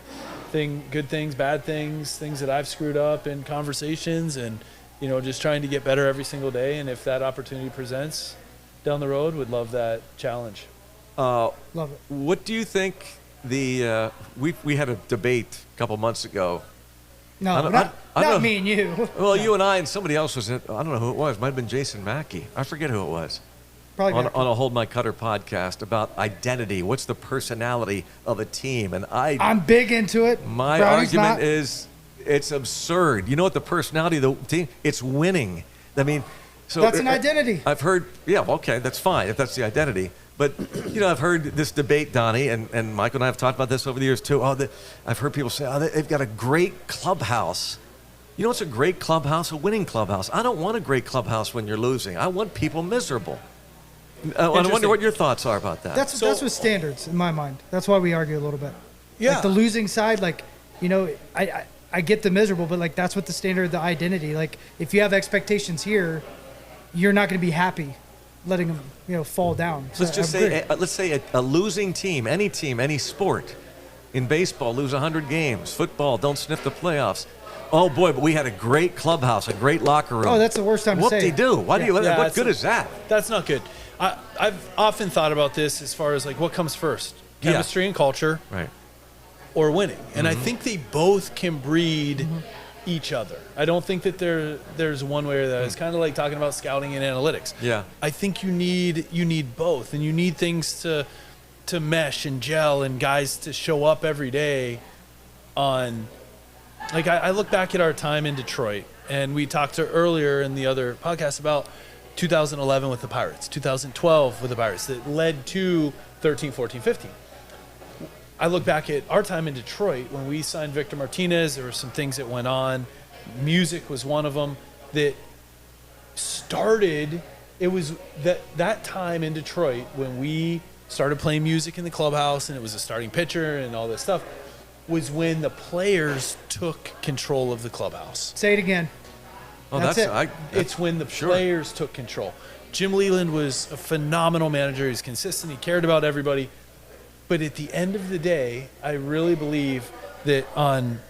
Speaker 3: good things, bad things, things that I've screwed up in conversations, and, you know, just trying to get better every single day. And if that opportunity presents down the road, would love that challenge.
Speaker 2: Love it.
Speaker 1: What do you think we had a debate a couple months ago.
Speaker 2: No,
Speaker 1: I don't
Speaker 2: not
Speaker 1: know.
Speaker 2: me and you.
Speaker 1: Well,
Speaker 2: No.
Speaker 1: you and I and somebody else was in, I don't know who it was. Might have been Jason Mackey. I forget who it was.
Speaker 2: Probably
Speaker 1: On,
Speaker 2: not.
Speaker 1: on a Hold My Cutter podcast about identity. What's the personality of a team? And
Speaker 2: I'm big into it.
Speaker 1: my
Speaker 2: Brownie's
Speaker 1: argument
Speaker 2: not.
Speaker 1: is it's absurd. You know what the personality of the team? It's winning. I mean, so
Speaker 2: That's an identity.
Speaker 1: I've heard, yeah, well, okay, that's fine if that's the identity. But, you know, I've heard this debate, Donnie, and Michael and I have talked about this over the years too. I've heard people say, they've got a great clubhouse. You know what's a great clubhouse? A winning clubhouse. I don't want a great clubhouse when you're losing. I want people miserable. I wonder what your thoughts are about that.
Speaker 2: That's with standards in my mind. That's why we argue a little bit.
Speaker 3: Yeah.
Speaker 2: Like the losing side, like, you know, I get the miserable, but like that's what the standard, the identity. Like if you have expectations here, you're not going to be happy letting them, you know, fall down. So
Speaker 1: Let's just
Speaker 2: I
Speaker 1: say,
Speaker 2: agree.
Speaker 1: let's say a losing team, any sport, in baseball, lose 100 games. Football, don't sniff the playoffs. Oh boy, but we had a great clubhouse, a great locker room.
Speaker 2: Oh, that's the worst time to say it.
Speaker 1: Whoop-de-doo. Why do you?
Speaker 3: Yeah,
Speaker 1: What good is that?
Speaker 3: That's not good. I've often thought about this as far as like what comes first,
Speaker 1: Yeah.
Speaker 3: chemistry and culture,
Speaker 1: Right.
Speaker 3: or winning. And I think they both can breed each other. I don't think that there's one way or the other. It's kind of like talking about scouting and analytics.
Speaker 1: Yeah.
Speaker 3: I think you need both, and you need things to mesh and gel, and guys to show up every day on. Like I look back at our time in Detroit, and we talked earlier in the other podcast about 2011 with the Pirates, 2012 with the Pirates that led to 13, 14, 15. I look back at our time in Detroit when we signed Victor Martinez. There were some things that went on. Music was one of them that started. It was that time in Detroit when we started playing music in the clubhouse, and it was a starting pitcher and all this stuff, was when the players took control of the clubhouse.
Speaker 2: Say it again.
Speaker 1: Oh,
Speaker 2: That's it.
Speaker 3: It's when the
Speaker 1: sure.
Speaker 3: players took control. Jim Leland was a phenomenal manager. He was consistent. He cared about everybody. But at the end of the day, I really believe that on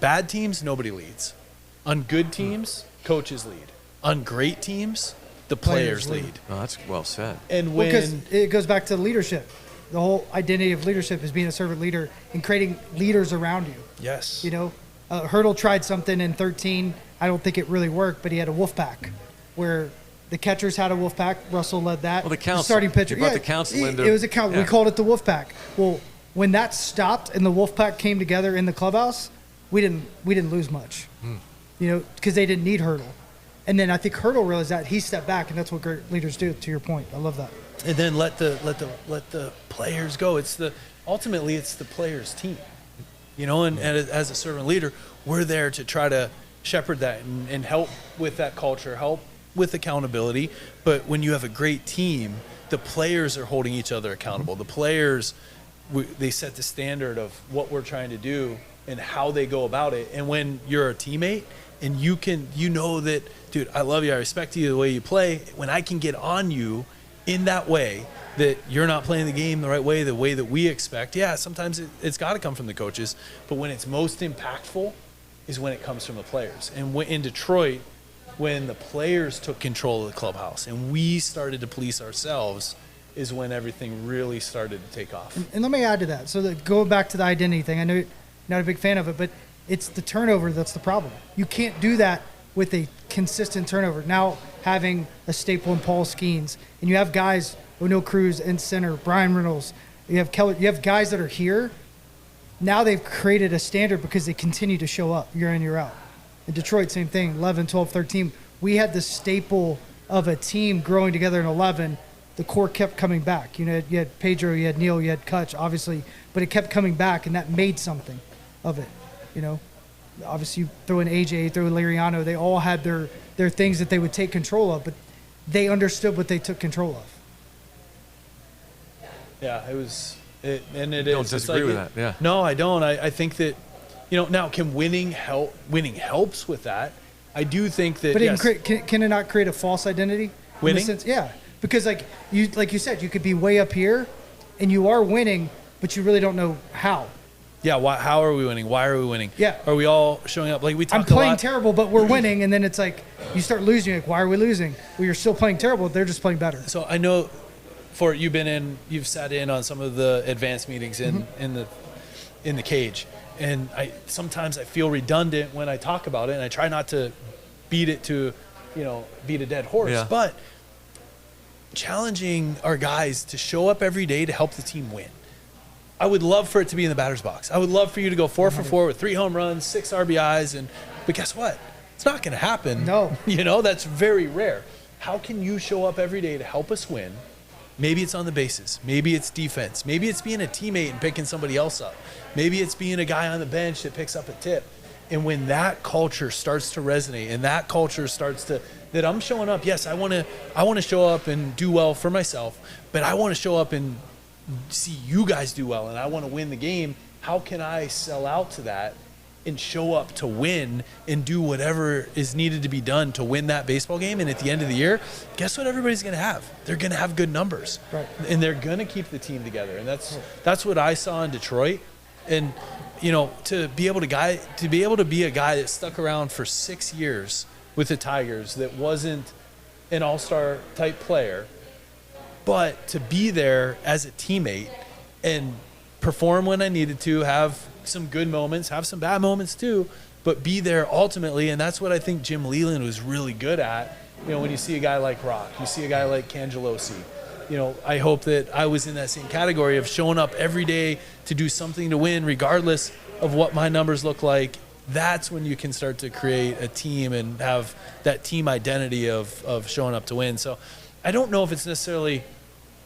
Speaker 3: bad teams, nobody leads. On good teams, coaches lead. On great teams, the players lead.
Speaker 1: Oh, that's well said.
Speaker 3: And
Speaker 2: Because
Speaker 3: when
Speaker 2: it goes back to leadership. The whole identity of leadership is being a servant leader and creating leaders around you.
Speaker 3: yes,
Speaker 2: You know, Hurdle tried something in 13. I don't think it really worked, but he had a wolf pack where the catchers had a wolf pack. Russell led that.
Speaker 1: Well, the council.
Speaker 2: starting pitcher.
Speaker 1: He brought the council into-
Speaker 2: It was a council.
Speaker 1: yeah.
Speaker 2: We called it the wolf pack. Well, when that stopped and the wolf pack came together in the clubhouse, we didn't lose much. You know, because they didn't need Hurdle. And then I think Hurdle realized that he stepped back, and that's what great leaders do. To your point, I love that.
Speaker 3: and then let the players go. Ultimately it's the players' team, you know. And as a servant leader, we're there to try to shepherd that and help with that culture, help with accountability. But when you have a great team, the players are holding each other accountable. The players, they set the standard of what we're trying to do and how they go about it. And when you're a teammate and you know that, dude, I love you, I respect you the way you play. When I can get on you in that way, that you're not playing the game the way that we expect. Yeah, sometimes it's got to come from the coaches, but when it's most impactful is when it comes from the players. And in Detroit, when the players took control of the clubhouse and we started to police ourselves is when everything really started to take off.
Speaker 2: And let me add to that. So going back to the identity thing, I know you're not a big fan of it, but it's the turnover that's the problem. You can't do that with a consistent turnover. Now having a staple in Paul Skeens, and you have guys, O'Neal Cruz in center, Brian Reynolds, you have Keller, you have guys that are here. Now they've created a standard because they continue to show up year in, year out. In Detroit, same thing, 11, 12, 13. We had the staple of a team growing together in 11. The core kept coming back. You know, you had Pedro, you had Neil, you had Kutch, obviously, but it kept coming back, and that made something of it. You know, obviously you throw in AJ, throw in Liriano, they all had their things that they would take control of, but they understood what they took control of.
Speaker 3: Yeah, it was, and it
Speaker 1: Don't
Speaker 3: is.
Speaker 1: disagree with that, yeah.
Speaker 3: No, I don't. I think that, you know, now can winning help? Winning helps with that. I do think that.
Speaker 2: But
Speaker 3: yes,
Speaker 2: can it not create a false identity?
Speaker 3: Winning?
Speaker 2: In the sense, yeah, because like you said, you could be way up here, and you are winning, but you really don't know how.
Speaker 3: Yeah, how are we winning? Why are we winning?
Speaker 2: Yeah.
Speaker 3: Are we all showing up? Like we
Speaker 2: I'm
Speaker 3: talked a
Speaker 2: playing
Speaker 3: lot.
Speaker 2: terrible, but we're winning, and then it's like you start losing. Like, why are we losing? Well, you're still playing terrible. They're just playing better.
Speaker 3: So I know, you've sat in on some of the advanced meetings in the cage, and sometimes I feel redundant when I talk about it, and I try not to beat a dead horse,
Speaker 1: Yeah.
Speaker 3: but challenging our guys to show up every day to help the team win. I would love for it to be in the batter's box. I would love for you to go 4 for 4 with 3 home runs, 6 RBIs, but guess what? It's not going to happen.
Speaker 2: No.
Speaker 3: You know, that's very rare. How can you show up every day to help us win? Maybe it's on the bases. Maybe it's defense. Maybe it's being a teammate and picking somebody else up. Maybe it's being a guy on the bench that picks up a tip. And when that culture starts to resonate and that culture starts to, that I'm showing up, yes, I want to show up and do well for myself, but I want to show up and see you guys do well and I want to win the game. How can I sell out to that and show up to win and do whatever is needed to be done to win that baseball game? And at the end of the year, guess what everybody's going to have? They're going to have good numbers.
Speaker 2: Right.
Speaker 3: And they're going to keep the team together. And that's what I saw in Detroit. And, you know, to be able to be a guy that stuck around for 6 years with the Tigers that wasn't an all-star type player, but to be there as a teammate and perform when I needed to, have some good moments, have some bad moments too, but be there ultimately. And that's what I think Jim Leland was really good at. You know, when you see a guy like Rock, you see a guy like Cangelosi, you know, I hope that I was in that same category of showing up every day to do something to win, regardless of what my numbers look like. That's when you can start to create a team and have that team identity of showing up to win. So I don't know if it's necessarily,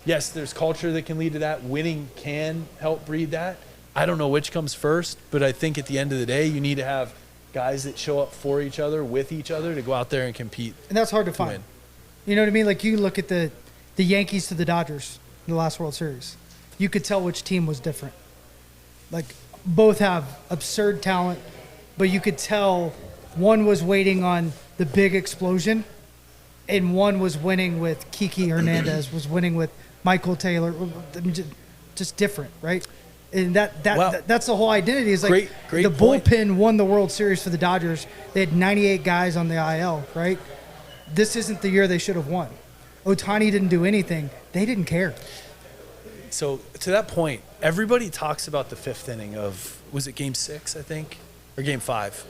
Speaker 3: yes, there's culture that can lead to that. Winning can help breed that. I don't know which comes first, but I think at the end of the day, you need to have guys that show up for each other, with each other, to go out there and compete.
Speaker 2: And that's hard to find.
Speaker 3: Win.
Speaker 2: You know what I mean? Like, you look at the Yankees to the Dodgers in the last World Series. You could tell which team was different. Like, both have absurd talent, but you could tell one was waiting on the big explosion, and one was winning with Kiki Hernandez, was winning with Michael Taylor. Just different, right? And that's the whole identity. Is like
Speaker 3: great
Speaker 2: the
Speaker 3: point.
Speaker 2: bullpen won the World Series for the Dodgers. They had 98 guys on the IL, right? This isn't the year they should have won. Ohtani didn't do anything. They didn't care.
Speaker 3: So to that point, everybody talks about the fifth inning of, was it Game 6, I think, or Game 5,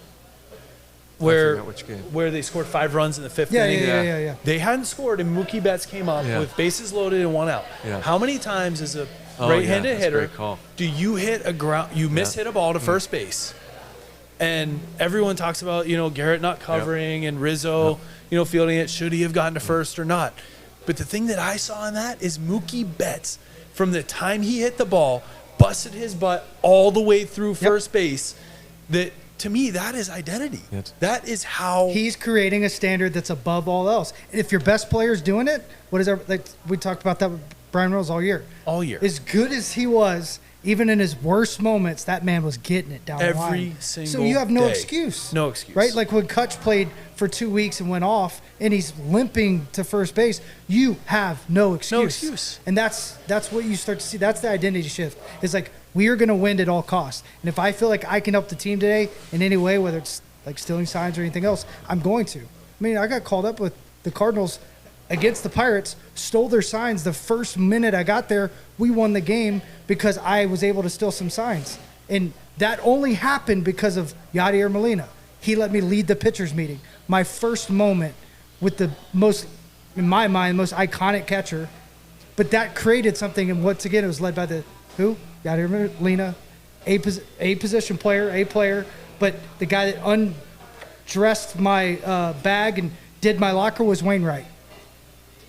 Speaker 3: where
Speaker 1: which game.
Speaker 3: where they scored 5 runs in the fifth
Speaker 2: Yeah,
Speaker 3: inning.
Speaker 2: yeah.
Speaker 3: They hadn't scored, and Mookie Betts came up
Speaker 1: Yeah.
Speaker 3: with bases loaded and 1 out.
Speaker 1: Yeah.
Speaker 3: How many times as a
Speaker 1: Oh,
Speaker 3: right-handed
Speaker 1: yeah, that's a
Speaker 3: hitter
Speaker 1: great call.
Speaker 3: do you hit a ground? You miss-hit a ball to first base, and everyone talks about, you know, Garrett not covering and Rizzo, you know, fielding it. Should he have gotten to first or not? But the thing that I saw in that is Mookie Betts, from the time he hit the ball, busted his butt all the way through first base. That, to me, that is identity.
Speaker 1: Yes.
Speaker 3: That is how
Speaker 2: He's creating a standard that's above all else. And if your best player's doing it, what is that? Like, we talked about that with Brian Reynolds all year.
Speaker 3: all year.
Speaker 2: As good as he was, even in his worst moments, that man was getting it down the line.
Speaker 3: Every single
Speaker 2: So you have no
Speaker 3: day.
Speaker 2: excuse.
Speaker 3: No excuse.
Speaker 2: Right? Like when Kutch played for 2 weeks and went off and he's limping to first base, you have no excuse.
Speaker 3: No excuse.
Speaker 2: And that's what you start to see. That's the identity shift. It's like, we are going to win at all costs. And if I feel like I can help the team today in any way, whether it's like stealing signs or anything else, I'm going to. mean, I got called up with the Cardinals against the Pirates, stole their signs. The first minute I got there, we won the game because I was able to steal some signs. And that only happened because of Yadier Molina. He let me lead the pitchers meeting. My first moment with the most, in my mind, most iconic catcher. But that created something, and once again, it was led by the who? Yadier Molina, a position player, a player, but the guy that undressed my bag and did my locker was Wainwright.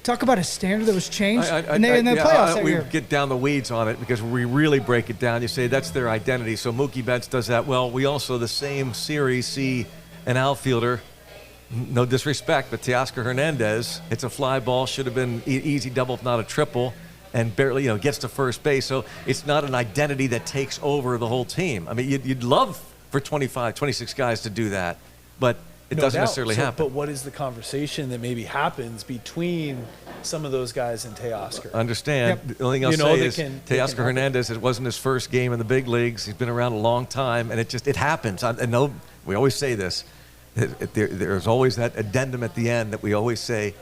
Speaker 2: Talk about a standard that was changed in the playoffs that year.
Speaker 1: We get down the weeds on it because we really break it down. You say that's their identity. So Mookie Betts does that well. We also, the same series, see an outfielder, no disrespect, but Teoscar Hernandez, it's a fly ball, should have been easy double if not a triple, and barely gets to first base. So it's not an identity that takes over the whole team. I mean, you'd love for 25, 26 guys to do that, but it doesn't necessarily happen.
Speaker 3: But what is the conversation that maybe happens between some of those guys and Teoscar?
Speaker 1: Understand.
Speaker 2: Yep.
Speaker 1: The only thing I'll say is Teoscar Hernandez, it wasn't his first game in the big leagues. He's been around a long time, and it happens. I know we always say this. There's always that addendum at the end that we always say,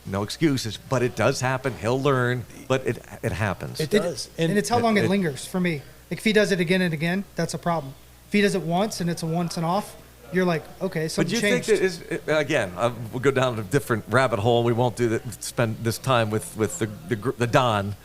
Speaker 1: no excuses, but it does happen. He'll learn, but it happens.
Speaker 3: It does.
Speaker 2: And it's how long it lingers for me. Like if he does it again and again, that's a problem. If he does it once and it's a once and off, you're like, okay, something changed.
Speaker 1: But you think that again, we'll go down a different rabbit hole. We won't do that. Spend this time with the Don,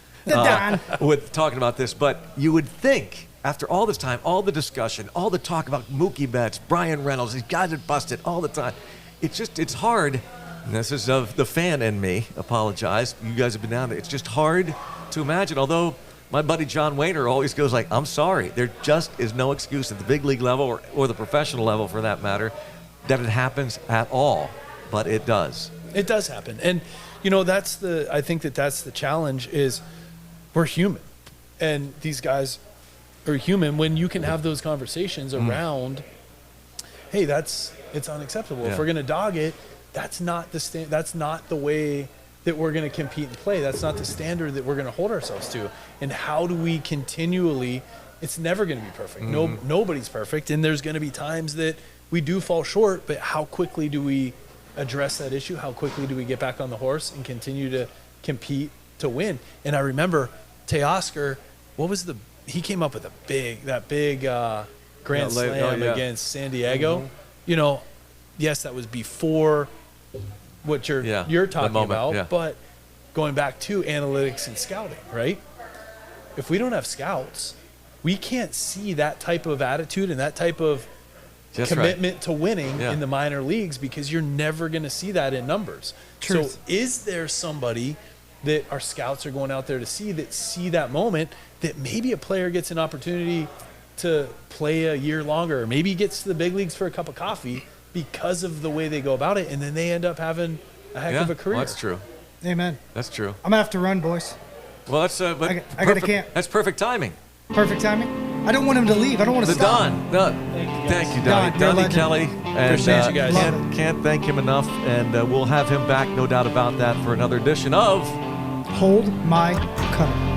Speaker 1: with talking about this. But you would think after all this time, all the discussion, all the talk about Mookie Betts, Brian Reynolds, these guys that busted all the time. It's hard. And this is of the fan in me. Apologize. You guys have been down there. It's just hard to imagine. Although my buddy John Wayner always goes like, I'm sorry. There just is no excuse at the big league level or the professional level for that matter that it happens at all. But it does.
Speaker 3: It does happen. And, I think that's the challenge is we're human. And these guys are human when you can have those conversations around, hey, it's unacceptable.
Speaker 1: Yeah.
Speaker 3: If we're going to dog it, that's not the way that we're going to compete and play. That's not the standard that we're going to hold ourselves to. And how do we continually, it's never going to be perfect. Nobody's perfect. And there's going to be times that we do fall short, but how quickly do we address that issue? How quickly do we get back on the horse and continue to compete to win? And I remember Teoscar, he came up with that big grand slam against San Diego. Yes, that was before what you're talking about, but going back to analytics and scouting, right? If we don't have scouts, we can't see that type of attitude and that type of commitment to winning in the minor leagues because you're never going to see that in numbers.
Speaker 2: Truth.
Speaker 3: So is there somebody that our scouts are going out there to see that moment that maybe a player gets an opportunity to play a year longer, or maybe gets to the big leagues for a cup of coffee because of the way they go about it, and then they end up having a heck of a career.
Speaker 1: Well, that's true.
Speaker 2: Amen.
Speaker 1: That's true.
Speaker 2: I'm going to have to run, boys.
Speaker 1: Well, that's
Speaker 2: I got to camp.
Speaker 1: That's perfect timing.
Speaker 2: Perfect timing? I don't want him to leave. I don't want to stop.
Speaker 1: Thank you, Donnie. Donnie Kelly. And,
Speaker 3: appreciate you guys.
Speaker 1: Can't thank him enough, and we'll have him back, no doubt about that, for another edition of
Speaker 2: Hold My Cutter.